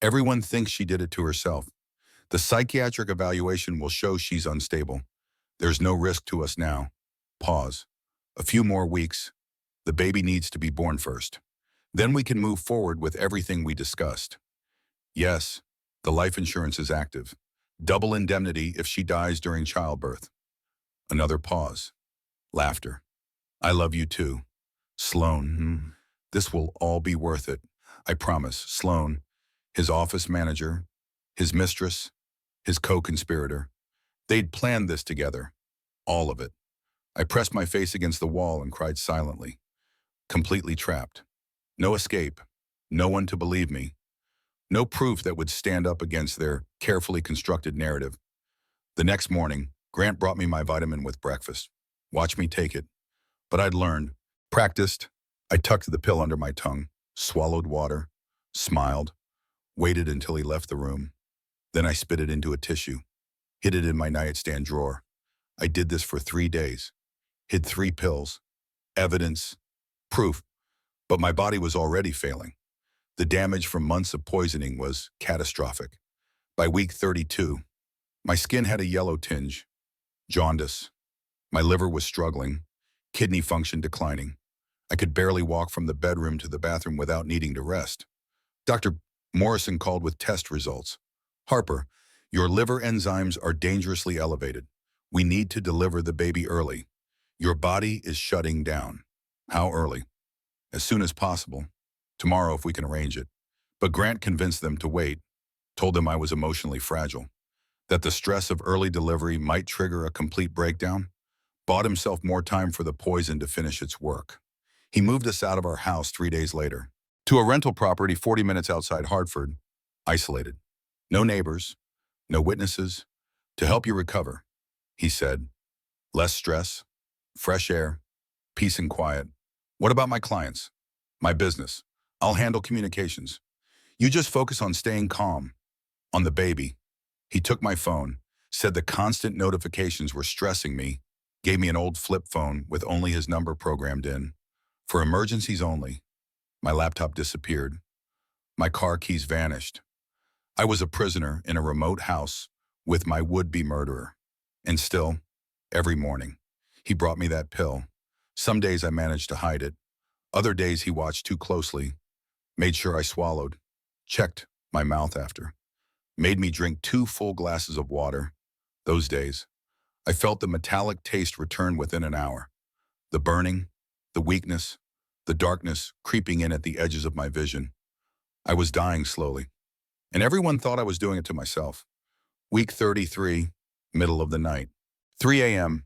"Everyone thinks she did it to herself. The psychiatric evaluation will show she's unstable. There's no risk to us now." Pause. "A few more weeks. The baby needs to be born first. Then we can move forward with everything we discussed. Yes, the life insurance is active. Double indemnity if she dies during childbirth." Another pause. Laughter. "I love you too. Sloan. This will all be worth it. I promise." Sloan, his office manager, his mistress, his co-conspirator. They'd planned this together. All of it. I pressed my face against the wall and cried silently. Completely trapped. No escape. No one to believe me. No proof that would stand up against their carefully constructed narrative. The next morning, Grant brought me my vitamin with breakfast. Watched me take it. But I'd learned, practiced. I tucked the pill under my tongue, swallowed water, smiled, waited until he left the room. Then I spit it into a tissue, hid it in my nightstand drawer. I did this for 3 days. Hid 3 pills. Evidence. Proof. But my body was already failing. The damage from months of poisoning was catastrophic. By week 32, my skin had a yellow tinge, jaundice. My liver was struggling, kidney function declining. I could barely walk from the bedroom to the bathroom without needing to rest. Dr. Morrison called with test results. "Harper, your liver enzymes are dangerously elevated. We need to deliver the baby early. Your body is shutting down." "How early?" "As soon as possible. Tomorrow if we can arrange it." But Grant convinced them to wait, told them I was emotionally fragile. that the stress of early delivery might trigger a complete breakdown, bought himself more time for the poison to finish its work. He moved us out of our house 3 days later to a rental property 40 minutes outside Hartford, isolated. No neighbors, no witnesses. To help you recover, he said. Less stress, fresh air, peace and quiet. What about my clients? My business? I'll handle communications. You just focus on staying calm. On the baby. He took my phone, said the constant notifications were stressing me, gave me an old flip phone with only his number programmed in. For emergencies only. My laptop disappeared. My car keys vanished. I was a prisoner in a remote house with my would-be murderer. And still, every morning, he brought me that pill. Some days I managed to hide it. Other days he watched too closely, made sure I swallowed, checked my mouth after, made me drink 2 full glasses of water. Those days, I felt the metallic taste return within an hour. The burning, the weakness, the darkness creeping in at the edges of my vision. I was dying slowly, and everyone thought I was doing it to myself. Week 33, middle of the night. 3 a.m.,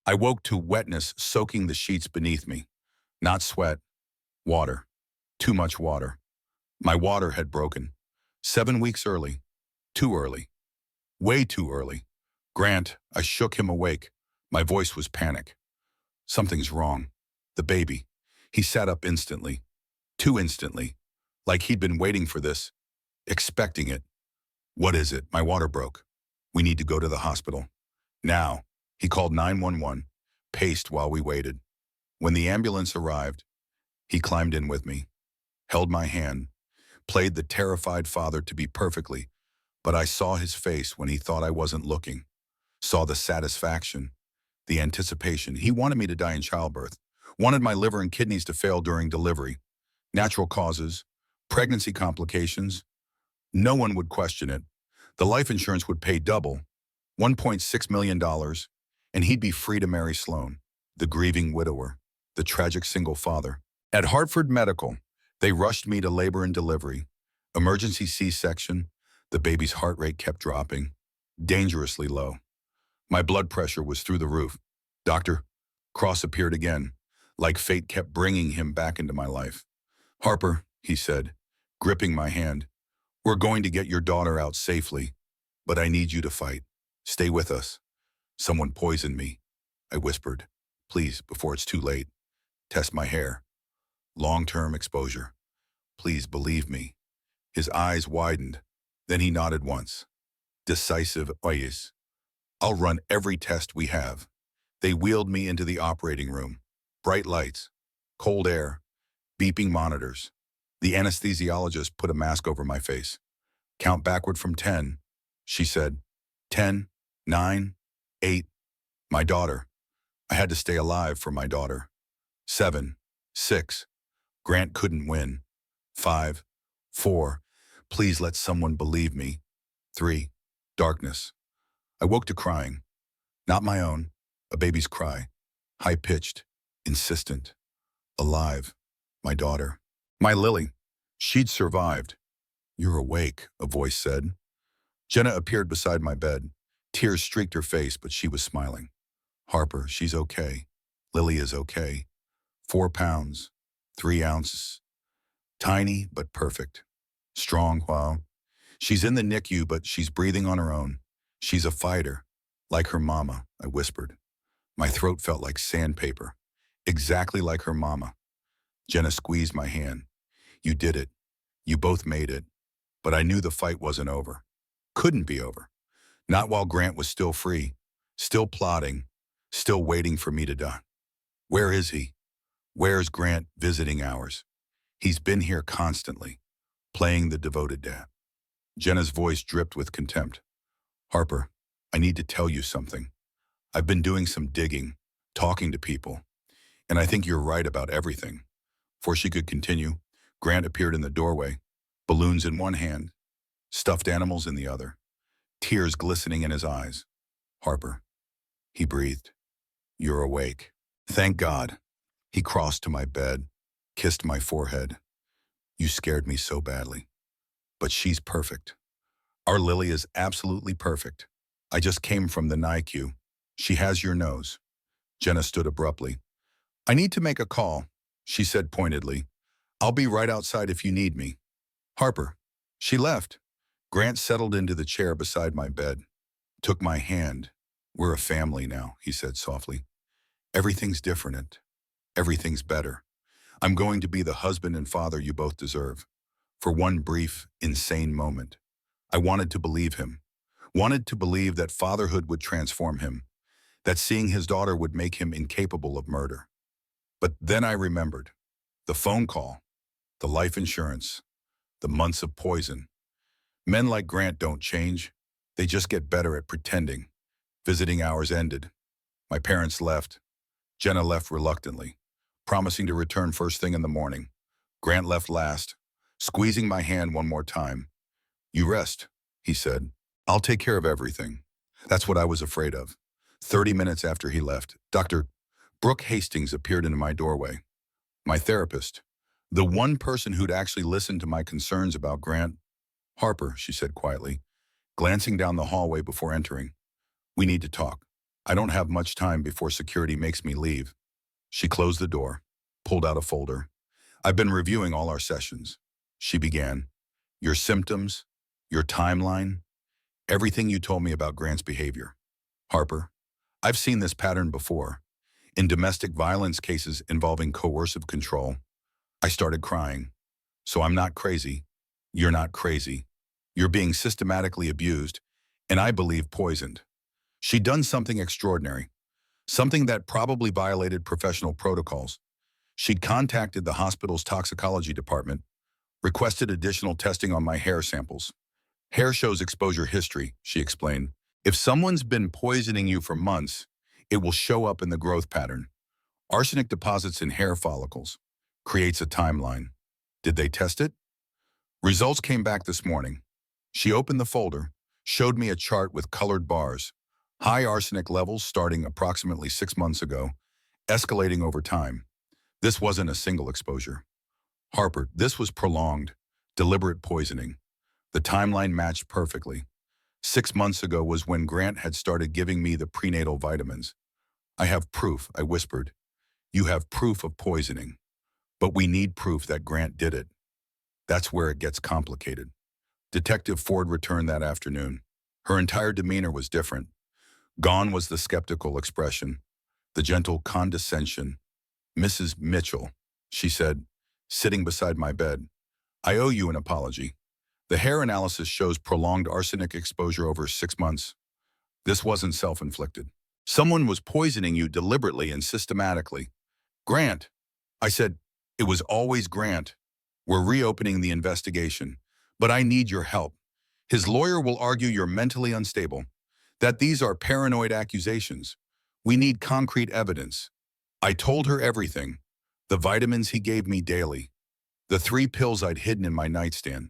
I woke to wetness soaking the sheets beneath me. Not sweat, water. Too much water. My water had broken. 7 weeks early. Too early. Way too early. Grant, I shook him awake. My voice was panic. Something's wrong. The baby. He sat up instantly. Too instantly. Like he'd been waiting for this. Expecting it. What is it? My water broke. We need to go to the hospital. Now. He called 911, paced while we waited. When the ambulance arrived, he climbed in with me, held my hand, played the terrified father to be perfectly, but I saw his face when he thought I wasn't looking, saw the satisfaction, the anticipation. He wanted me to die in childbirth, wanted my liver and kidneys to fail during delivery, natural causes, pregnancy complications. No one would question it. The life insurance would pay double, $1.6 million, and he'd be free to marry Sloan, the grieving widower, the tragic single father. At Hartford Medical, they rushed me to labor and delivery. Emergency C-section, the baby's heart rate kept dropping, dangerously low. My blood pressure was through the roof. Doctor, Cross appeared again, like fate kept bringing him back into my life. Harper, he said, gripping my hand, we're going to get your daughter out safely, but I need you to fight. Stay with us. Someone poisoned me, I whispered. Please, before it's too late, test my hair. Long-term exposure. Please believe me. His eyes widened. Then he nodded once. Decisive, yes. I'll run every test we have. They wheeled me into the operating room. Bright lights, cold air, beeping monitors. The anesthesiologist put a mask over my face. Count backward from 10, she said. 10, 9, 8. My daughter. I had to stay alive for my daughter. 7, 6. Grant couldn't win. 5, 4. Please let someone believe me. 3. Darkness. I woke to crying. Not my own. A baby's cry. High-pitched. Insistent. Alive. My daughter. My Lily. She'd survived. You're awake, a voice said. Jenna appeared beside my bed. Tears streaked her face, but she was smiling. Harper, she's okay. Lily is okay. 4 pounds. 3 ounces. Tiny, but perfect. Strong, wow. She's in the NICU, but she's breathing on her own. She's a fighter. Like her mama, I whispered. My throat felt like sandpaper. Exactly like her mama. Jenna squeezed my hand. You did it. You both made it. But I knew the fight wasn't over. Couldn't be over. Not while Grant was still free, still plotting, still waiting for me to die. Where is he? Where's Grant visiting hours? He's been here constantly, playing the devoted dad. Jenna's voice dripped with contempt. Harper, I need to tell you something. I've been doing some digging, talking to people, and I think you're right about everything. Before she could continue, Grant appeared in the doorway, balloons in one hand, stuffed animals in the other, tears glistening in his eyes. Harper, he breathed. You're awake. Thank God. He crossed to my bed, kissed my forehead. You scared me so badly. But she's perfect. Our Lily is absolutely perfect. I just came from the NICU. She has your nose. Jenna stood abruptly. I need to make a call, she said pointedly. I'll be right outside if you need me. Harper. She left. Grant settled into the chair beside my bed, took my hand. We're a family now, he said softly. Everything's different. Everything's better. I'm going to be the husband and father you both deserve. For one brief, insane moment, I wanted to believe him. Wanted to believe that fatherhood would transform him, that seeing his daughter would make him incapable of murder. But then I remembered. The phone call, the life insurance, the months of poison. Men like Grant don't change. They just get better at pretending. Visiting hours ended. My parents left. Jenna left reluctantly, promising to return first thing in the morning. Grant left last, squeezing my hand one more time. You rest, he said. I'll take care of everything. That's what I was afraid of. 30 minutes after he left, Dr. Brooke Hastings appeared into my doorway. My therapist, the one person who'd actually listened to my concerns about Grant. Harper, she said quietly, glancing down the hallway before entering. We need to talk. I don't have much time before security makes me leave. She closed the door, pulled out a folder. I've been reviewing all our sessions. She began. Your symptoms, your timeline, everything you told me about Grant's behavior. Harper, I've seen this pattern before. In domestic violence cases involving coercive control. I started crying. So I'm not crazy. You're not crazy. You're being systematically abused, and I believe poisoned. She'd done something extraordinary, something that probably violated professional protocols. She'd contacted the hospital's toxicology department, requested additional testing on my hair samples. Hair shows exposure history, she explained. If someone's been poisoning you for months, it will show up in the growth pattern. Arsenic deposits in hair follicles, creates a timeline. Did they test it? Results came back this morning. She opened the folder, showed me a chart with colored bars. High arsenic levels starting approximately 6 months ago, escalating over time. This wasn't a single exposure. Harper, this was prolonged, deliberate poisoning. The timeline matched perfectly. 6 months ago was when Grant had started giving me the prenatal vitamins. I have proof, I whispered. You have proof of poisoning. But we need proof that Grant did it. That's where it gets complicated. Detective Ford returned that afternoon. Her entire demeanor was different. Gone was the skeptical expression, the gentle condescension. Mrs. Mitchell, she said, sitting beside my bed, I owe you an apology. The hair analysis shows prolonged arsenic exposure over 6 months. This wasn't self-inflicted. Someone was poisoning you deliberately and systematically. Grant, I said, it was always Grant. We're reopening the investigation, but I need your help. His lawyer will argue you're mentally unstable, that these are paranoid accusations. We need concrete evidence. I told her everything. The vitamins he gave me daily. The 3 pills I'd hidden in my nightstand.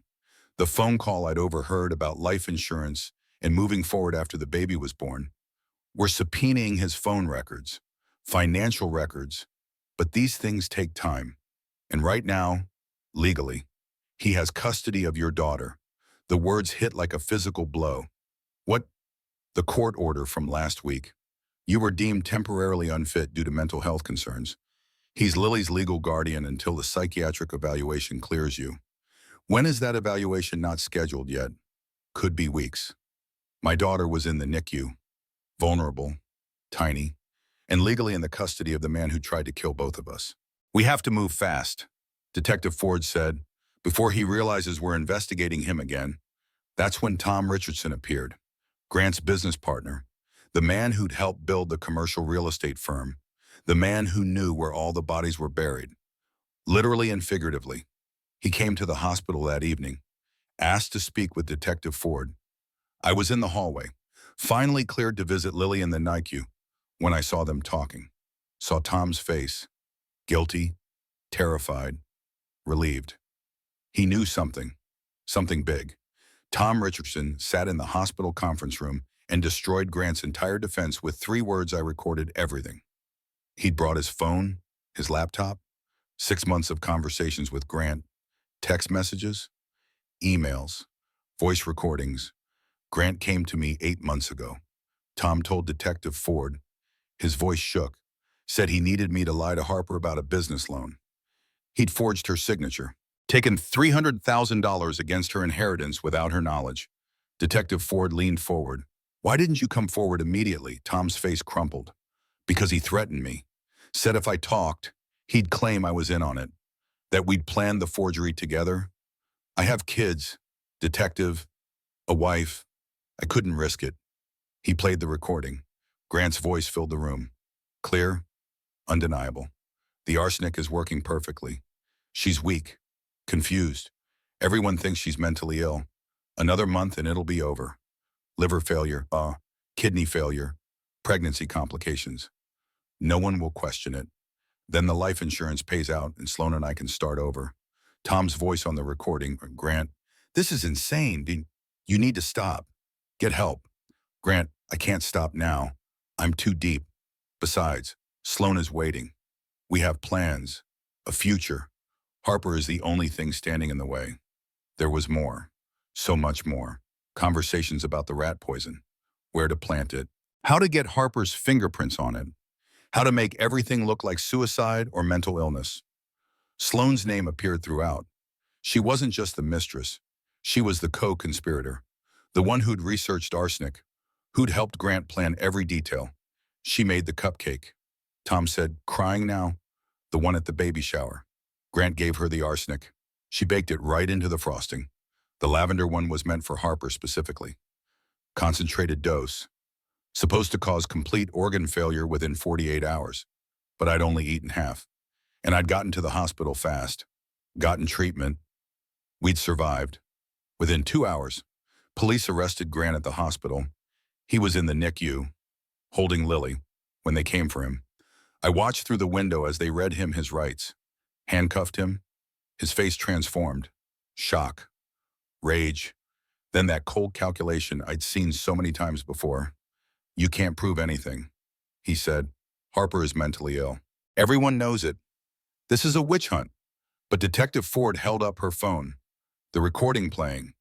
The phone call I'd overheard about life insurance and moving forward after the baby was born. We're subpoenaing his phone records, financial records, but these things take time. And right now, legally, he has custody of your daughter. The words hit like a physical blow. What? The court order from last week. You were deemed temporarily unfit due to mental health concerns. He's Lily's legal guardian until the psychiatric evaluation clears you. When is that evaluation not scheduled yet? Could be weeks. My daughter was in the NICU, vulnerable, tiny, and legally in the custody of the man who tried to kill both of us. We have to move fast, Detective Ford said, before he realizes we're investigating him again. That's when Tom Richardson appeared, Grant's business partner, the man who'd helped build the commercial real estate firm, the man who knew where all the bodies were buried. Literally and figuratively, he came to the hospital that evening, asked to speak with Detective Ford. I was in the hallway, finally cleared to visit Lily in the NICU, when I saw them talking. Saw Tom's face, guilty, terrified, relieved. He knew something big. Tom Richardson sat in the hospital conference room and destroyed Grant's entire defense with 3 words. I recorded everything. He'd brought his phone, his laptop, 6 months of conversations with Grant, text messages, emails, voice recordings. Grant came to me 8 months ago. Tom told Detective Ford. His voice shook. Said he needed me to lie to Harper about a business loan. He'd forged her signature, taken $300,000 against her inheritance without her knowledge. Detective Ford leaned forward. Why didn't you come forward immediately? Tom's face crumpled. Because he threatened me. Said if I talked, he'd claim I was in on it. That we'd planned the forgery together. I have kids, detective, a wife. I couldn't risk it. He played the recording. Grant's voice filled the room. Clear, undeniable. The arsenic is working perfectly. She's weak, confused. Everyone thinks she's mentally ill. Another month and it'll be over. Liver failure, kidney failure, pregnancy complications. No one will question it. Then the life insurance pays out and Sloan and I can start over. Tom's voice on the recording. Grant, this is insane. You need to stop. Get help. Grant, I can't stop now. I'm too deep. Besides, Sloan is waiting. We have plans, a future. Harper is the only thing standing in the way. There was more, so much more. Conversations about the rat poison, where to plant it, how to get Harper's fingerprints on it, how to make everything look like suicide or mental illness. Sloane's name appeared throughout. She wasn't just the mistress. She was the co-conspirator, the one who'd researched arsenic, who'd helped Grant plan every detail. She made the cupcake. Tom said, crying now, the one at the baby shower. Grant gave her the arsenic. She baked it right into the frosting. The lavender one was meant for Harper specifically. Concentrated dose. Supposed to cause complete organ failure within 48 hours. But I'd only eaten half. And I'd gotten to the hospital fast. Gotten treatment. We'd survived. Within 2 hours, police arrested Grant at the hospital. He was in the NICU, holding Lily, when they came for him. I watched through the window as they read him his rights. Handcuffed him. His face transformed. Shock. Rage. Then that cold calculation I'd seen so many times before. You can't prove anything, he said. Harper is mentally ill. Everyone knows it. This is a witch hunt. But Detective Ford held up her phone. The recording playing.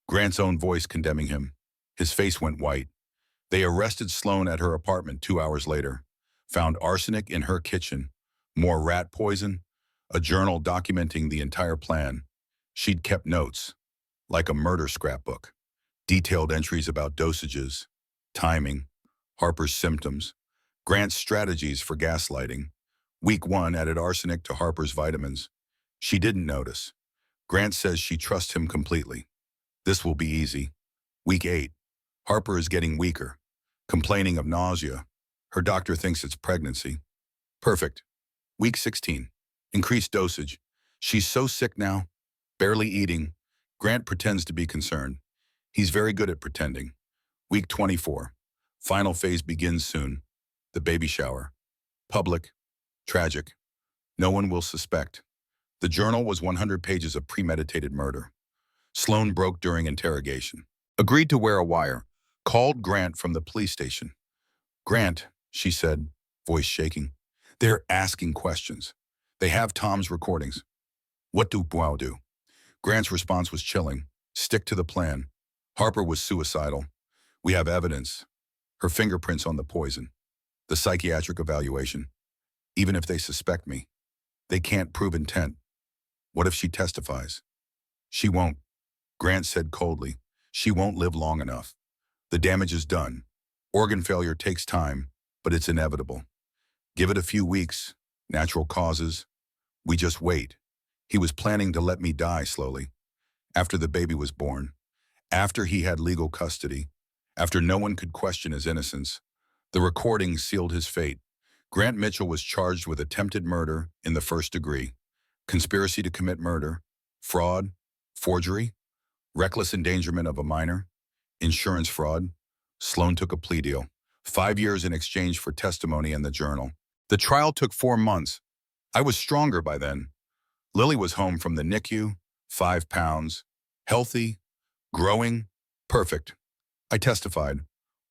Grant's own voice condemning him. His face went white. They arrested Sloan at her apartment 2 hours later. Found arsenic in her kitchen. More rat poison. A journal documenting the entire plan. She'd kept notes, like a murder scrapbook. Detailed entries about dosages, timing, Harper's symptoms, Grant's strategies for gaslighting. Week 1 added arsenic to Harper's vitamins. She didn't notice. Grant says she trusts him completely. This will be easy. Week 8. Harper is getting weaker, complaining of nausea. Her doctor thinks it's pregnancy. Perfect. Week 16. Increased dosage. She's so sick now, barely eating. Grant pretends to be concerned. He's very good at pretending. Week 24. Final phase begins soon. The baby shower. Public. Tragic. No one will suspect. The journal was 100 pages of premeditated murder. Sloan broke during interrogation. Agreed to wear a wire. Called Grant from the police station. Grant, she said, voice shaking. They're asking questions. They have Tom's recordings. What do Bois do? Grant's response was chilling. Stick to the plan. Harper was suicidal. We have evidence. Her fingerprints on the poison. The psychiatric evaluation. Even if they suspect me, they can't prove intent. What if she testifies? She won't. Grant said coldly. She won't live long enough. The damage is done. Organ failure takes time, but it's inevitable. Give it a few weeks. Natural causes. We just wait. He was planning to let me die slowly. After the baby was born. After he had legal custody. After no one could question his innocence. The recording sealed his fate. Grant Mitchell was charged with attempted murder in the first degree, conspiracy to commit murder, fraud, forgery, reckless endangerment of a minor, insurance fraud. Sloan took a plea deal, 5 years in exchange for testimony and the journal. The trial took 4 months. I was stronger by then. Lily was home from the NICU, 5 pounds, healthy, growing, perfect. I testified,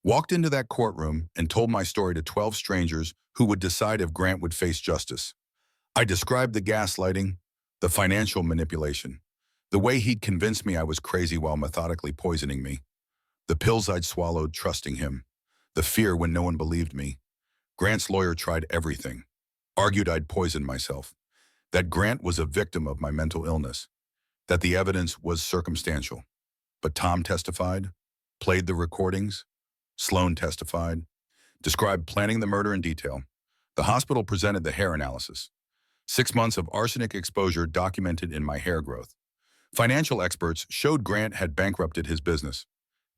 walked into that courtroom and told my story to 12 strangers who would decide if Grant would face justice. I described the gaslighting, the financial manipulation, the way he'd convinced me I was crazy while methodically poisoning me, the pills I'd swallowed trusting him, The fear when no one believed me. Grant's lawyer tried everything. Argued I'd poisoned myself. That Grant was a victim of my mental illness. That the evidence was circumstantial. But Tom testified, played the recordings. Sloan testified, described planning the murder in detail. The hospital presented the hair analysis. 6 months of arsenic exposure documented in my hair growth. Financial experts showed Grant had bankrupted his business,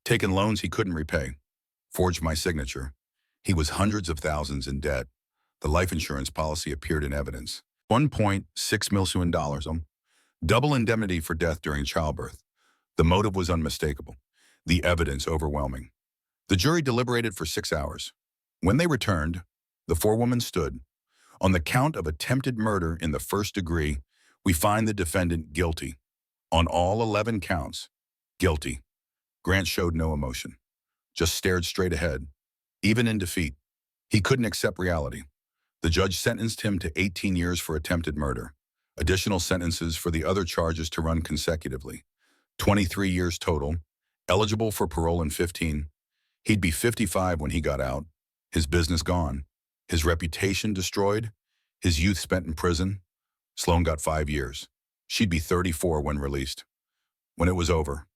taken loans he couldn't repay, forged my signature. He was hundreds of thousands in debt. The life insurance policy appeared in evidence. $1.6 million, double indemnity for death during childbirth. The motive was unmistakable, the evidence overwhelming. The jury deliberated for 6 hours. When they returned, the forewoman stood. On the count of attempted murder in the first degree, we find the defendant guilty. On all 11 counts, guilty. Grant showed no emotion, just stared straight ahead. Even in defeat, he couldn't accept reality. The judge sentenced him to 18 years for attempted murder. Additional sentences for the other charges to run consecutively. 23 years total, eligible for parole in 15. He'd be 55 when he got out, his business gone, his reputation destroyed, his youth spent in prison. Sloan got 5 years. She'd be 34 when released. When it was over,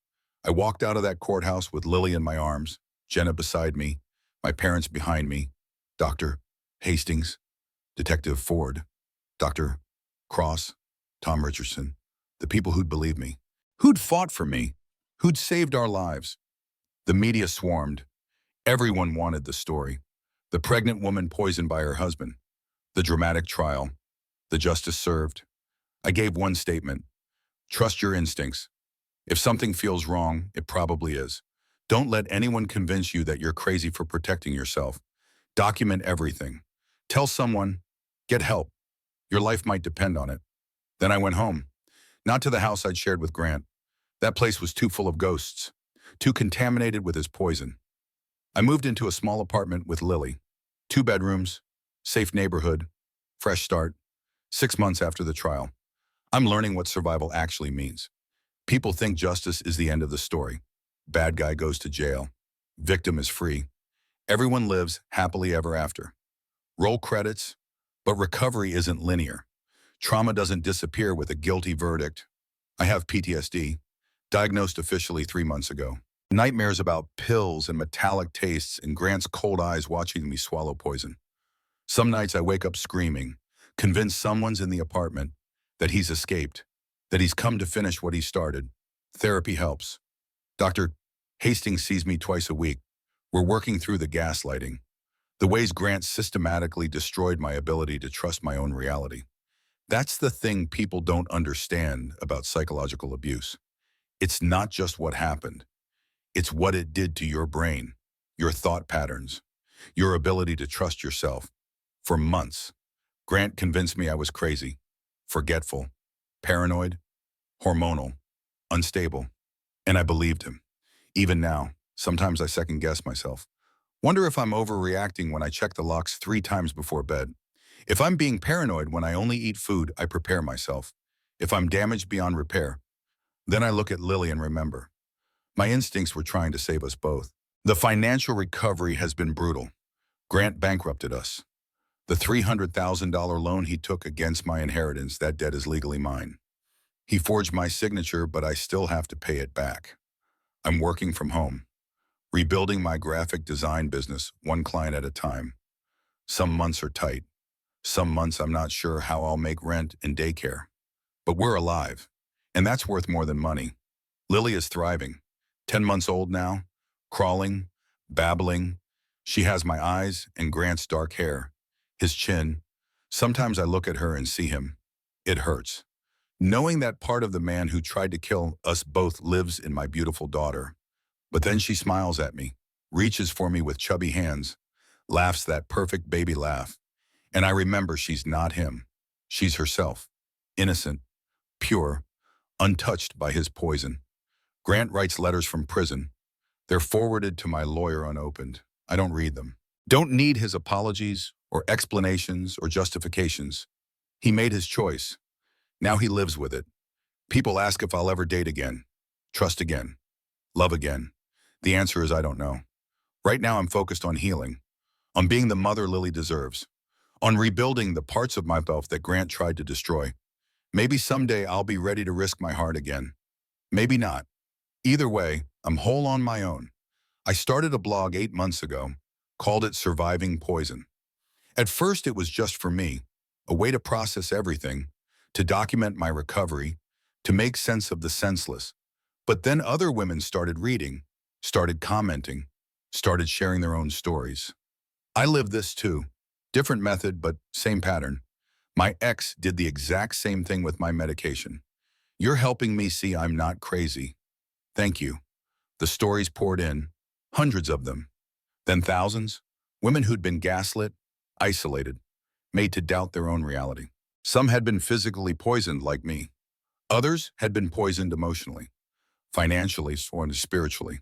I walked out of that courthouse with Lily in my arms, Jenna beside me, my parents behind me, Dr. Hastings, Detective Ford, Dr. Cross, Tom Richardson, the people who'd believed me, who'd fought for me, who'd saved our lives. The media swarmed. Everyone wanted the story. The pregnant woman poisoned by her husband, the dramatic trial, the justice served. I gave one statement: trust your instincts. If something feels wrong, it probably is. Don't let anyone convince you that you're crazy for protecting yourself. Document everything. Tell someone, get help. Your life might depend on it. Then I went home, not to the house I'd shared with Grant. That place was too full of ghosts, too contaminated with his poison. I moved into a small apartment with Lily. 2 bedrooms, safe neighborhood, fresh start. 6 months after the trial. I'm learning what survival actually means. People think justice is the end of the story. Bad guy goes to jail. Victim is free. Everyone lives happily ever after. Roll credits, but recovery isn't linear. Trauma doesn't disappear with a guilty verdict. I have PTSD, diagnosed officially 3 months ago. Nightmares about pills and metallic tastes and Grant's cold eyes watching me swallow poison. Some nights I wake up screaming, convinced someone's in the apartment, that he's escaped, that he's come to finish what he started. Therapy helps. Dr. Hastings sees me twice a week. We're working through the gaslighting, the ways Grant systematically destroyed my ability to trust my own reality. That's the thing people don't understand about psychological abuse. It's not just what happened. It's what it did to your brain, your thought patterns, your ability to trust yourself. For months, Grant convinced me I was crazy, forgetful, paranoid, hormonal, unstable, and I believed him. Even now, sometimes I second-guess myself. Wonder if I'm overreacting when I check the locks 3 times before bed. If I'm being paranoid when I only eat food I prepare myself. If I'm damaged beyond repair. Then I look at Lily and remember. My instincts were trying to save us both. The financial recovery has been brutal. Grant bankrupted us. The $300,000 loan he took against my inheritance, that debt is legally mine. He forged my signature, but I still have to pay it back. I'm working from home, rebuilding my graphic design business, one client at a time. Some months are tight. Some months I'm not sure how I'll make rent and daycare. But we're alive, and that's worth more than money. Lily is thriving. 10 months old now, crawling, babbling. She has my eyes and Grant's dark hair, his chin. Sometimes I look at her and see him. It hurts. Knowing that part of the man who tried to kill us both lives in my beautiful daughter. But then she smiles at me, reaches for me with chubby hands, laughs that perfect baby laugh. And I remember she's not him. She's herself, innocent, pure, untouched by his poison. Grant writes letters from prison. They're forwarded to my lawyer unopened. I don't read them. Don't need his apologies or explanations or justifications. He made his choice. Now he lives with it. People ask if I'll ever date again, trust again, love again. The answer is I don't know. Right now, I'm focused on healing, on being the mother Lily deserves, on rebuilding the parts of myself that Grant tried to destroy. Maybe someday I'll be ready to risk my heart again. Maybe not. Either way, I'm whole on my own. I started a blog 8 months ago, called it Surviving Poison. At first, it was just for me, a way to process everything, to document my recovery, to make sense of the senseless. But then other women started reading, started commenting, started sharing their own stories. I live this too. Different method, but same pattern. My ex did the exact same thing with my medication. You're helping me see I'm not crazy. Thank you. The stories poured in, hundreds of them. Then thousands, women who'd been gaslit, isolated, made to doubt their own reality. Some had been physically poisoned like me. Others had been poisoned emotionally, financially, or spiritually.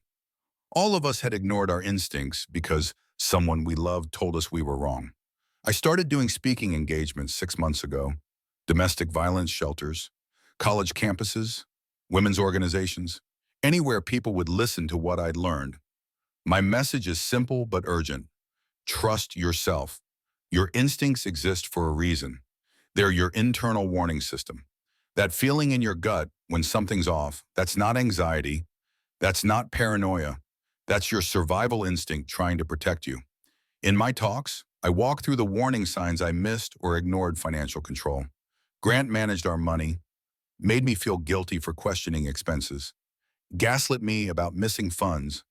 All of us had ignored our instincts because someone we loved told us we were wrong. I started doing speaking engagements 6 months ago, domestic violence shelters, college campuses, women's organizations, anywhere people would listen to what I'd learned. My message is simple but urgent. Trust yourself. Your instincts exist for a reason. They're your internal warning system. That feeling in your gut when something's off, that's not anxiety, that's not paranoia, that's your survival instinct trying to protect you. In my talks, I walk through the warning signs I missed or ignored: financial control. Grant managed our money, made me feel guilty for questioning expenses, gaslit me about missing funds,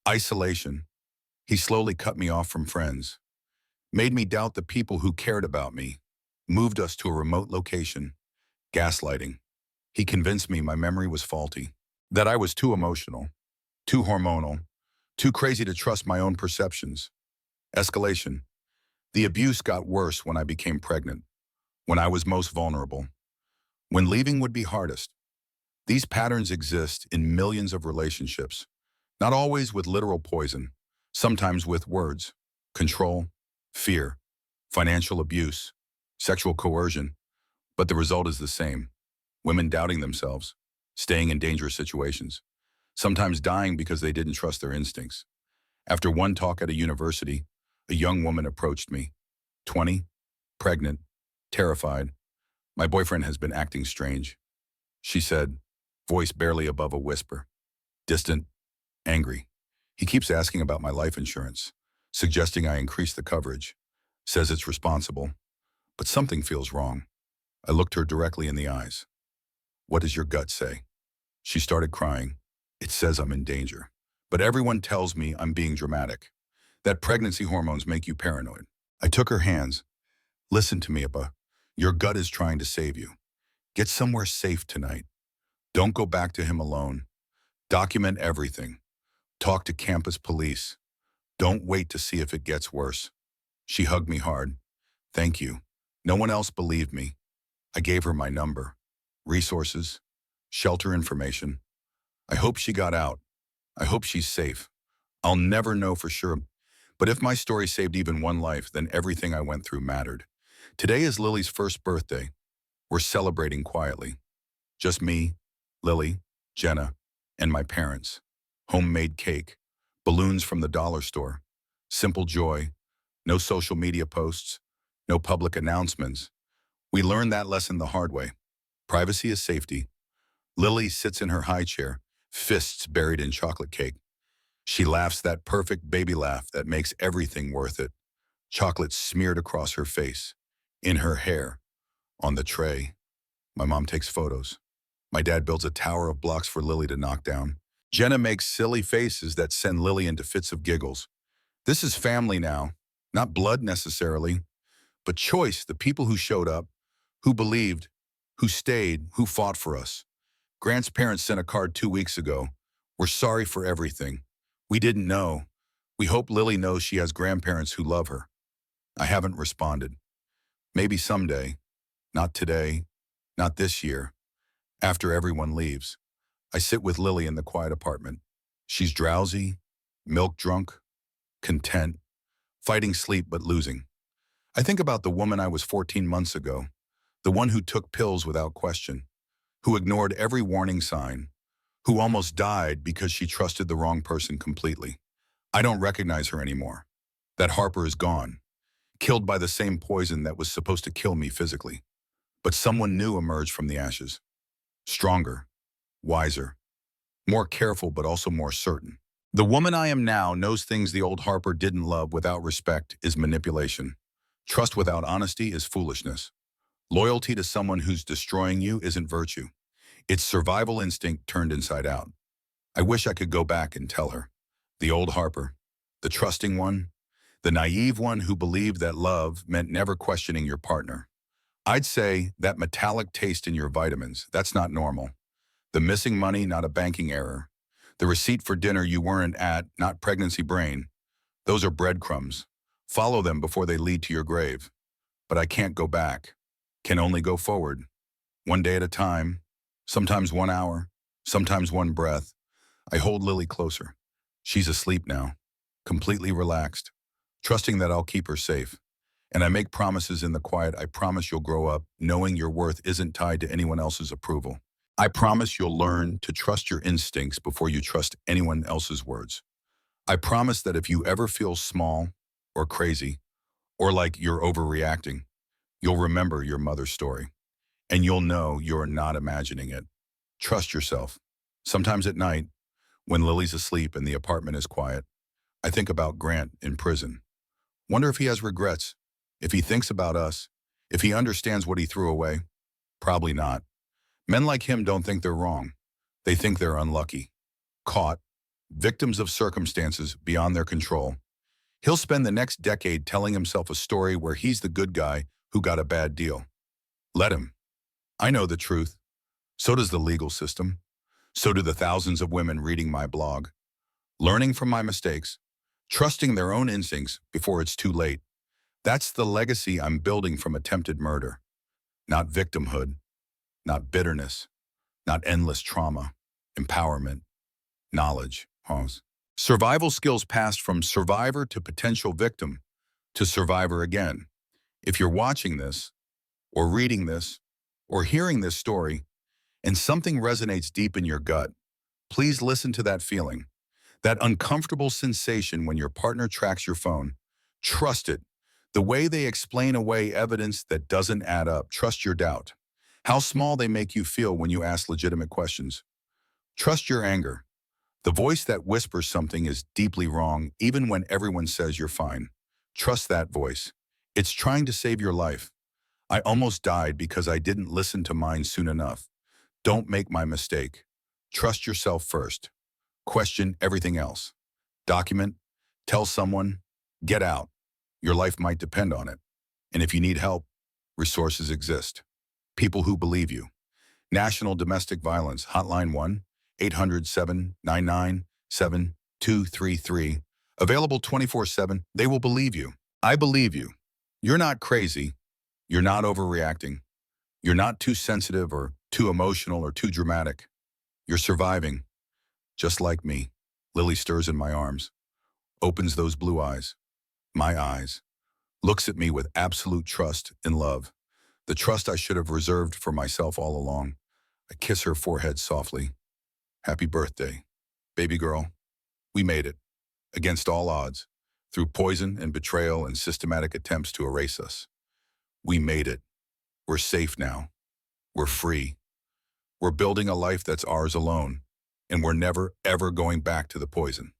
isolation. He slowly cut me off from friends, made me doubt the people who cared about me, moved us to a remote location, gaslighting. He convinced me my memory was faulty, that I was too emotional, too hormonal, too crazy to trust my own perceptions. Escalation. The abuse got worse when I became pregnant, when I was most vulnerable, when leaving would be hardest. These patterns exist in millions of relationships, not always with literal poison, sometimes with words: control, fear, financial abuse, sexual coercion. But the result is the same: women doubting themselves, staying in dangerous situations, sometimes dying because they didn't trust their instincts. After one talk at a university, a young woman approached me, 20, pregnant, terrified. My boyfriend has been acting strange, she said, voice barely above a whisper. Distant, angry. He keeps asking about my life insurance, suggesting I increase the coverage, says it's responsible. But something feels wrong. I looked her directly in the eyes. What does your gut say? She started crying. It says I'm in danger. But everyone tells me I'm being dramatic, that pregnancy hormones make you paranoid. I took her hands. Listen to me, Appa. Your gut is trying to save you. Get somewhere safe tonight. Don't go back to him alone. Document everything. Talk to campus police. Don't wait to see if it gets worse. She hugged me hard. Thank you. No one else believed me. I gave her my number, resources, shelter information. I hope she got out. I hope she's safe. I'll never know for sure. But if my story saved even one life, then everything I went through mattered. Today is Lily's first birthday. We're celebrating quietly. Just me, Lily, Jenna, and my parents. Homemade cake, balloons from the dollar store. Simple joy. No social media posts, no public announcements. We learned that lesson the hard way. Privacy is safety. Lily sits in her high chair, fists buried in chocolate cake. She laughs that perfect baby laugh that makes everything worth it. Chocolate smeared across her face, in her hair, on the tray. My mom takes photos. My dad builds a tower of blocks for Lily to knock down. Jenna makes silly faces that send Lily into fits of giggles. This is family now, not blood necessarily, but choice, the people who showed up, who believed, who stayed, who fought for us. Grant's parents sent a card 2 weeks ago. We're sorry for everything. We didn't know. We hope Lily knows she has grandparents who love her. I haven't responded. Maybe someday. Not today. Not this year. After everyone leaves. I sit with Lily in the quiet apartment. She's drowsy, milk drunk, content, fighting sleep but losing. I think about the woman I was 14 months ago, the one who took pills without question, who ignored every warning sign, who almost died because she trusted the wrong person completely. I don't recognize her anymore. That Harper is gone, killed by the same poison that was supposed to kill me physically. But someone new emerged from the ashes. Stronger, wiser, more careful, but also more certain. The woman I am now knows things the old Harper didn't love. Without respect is manipulation. Trust without honesty is foolishness. Loyalty to someone who's destroying you isn't virtue. It's survival instinct turned inside out. I wish I could go back and tell her. The old Harper, the trusting one, the naive one who believed that love meant never questioning your partner. I'd say that metallic taste in your vitamins, that's not normal. The missing money, not a banking error. The receipt for dinner you weren't at, not pregnancy brain. Those are breadcrumbs. Follow them before they lead to your grave. But I can't go back. Can only go forward. One day at a time. Sometimes 1 hour. Sometimes one breath. I hold Lily closer. She's asleep now. Completely relaxed. Trusting that I'll keep her safe. And I make promises in the quiet. I promise you'll grow up knowing your worth isn't tied to anyone else's approval. I promise you'll learn to trust your instincts before you trust anyone else's words. I promise that if you ever feel small or crazy or like you're overreacting, you'll remember your mother's story and you'll know you're not imagining it. Trust yourself. Sometimes at night, when Lily's asleep and the apartment is quiet, I think about Grant in prison. Wonder if he has regrets, if he thinks about us, if he understands what he threw away. Probably not. Men like him don't think they're wrong. They think they're unlucky, caught, victims of circumstances beyond their control. He'll spend the next decade telling himself a story where he's the good guy who got a bad deal. Let him. I know the truth. So does the legal system. So do the thousands of women reading my blog. Learning from my mistakes, trusting their own instincts before it's too late. That's the legacy I'm building from attempted murder. Not victimhood, not bitterness, not endless trauma, empowerment, knowledge. Pause. Survival skills passed from survivor to potential victim to survivor again. If you're watching this, or reading this, or hearing this story, and something resonates deep in your gut, please listen to that feeling, that uncomfortable sensation when your partner tracks your phone. Trust it. The way they explain away evidence that doesn't add up. Trust your doubt. How small they make you feel when you ask legitimate questions. Trust your anger. The voice that whispers something is deeply wrong, even when everyone says you're fine. Trust that voice. It's trying to save your life. I almost died because I didn't listen to mine soon enough. Don't make my mistake. Trust yourself first. Question everything else. Document. Tell someone. Get out. Your life might depend on it. And if you need help, resources exist. People who believe you. National Domestic Violence Hotline 1-800-799-7233. Available 24/7. They will believe you. I believe you. You're not crazy. You're not overreacting. You're not too sensitive or too emotional or too dramatic. You're surviving. Just like me. Lily stirs in my arms. Opens those blue eyes. My eyes. Looks at me with absolute trust and love. The trust I should have reserved for myself all along. I kiss her forehead softly. Happy birthday, baby girl. We made it, against all odds, through poison and betrayal and systematic attempts to erase us. We made it. We're safe now. We're free. We're building a life that's ours alone, and we're never, ever going back to the poison.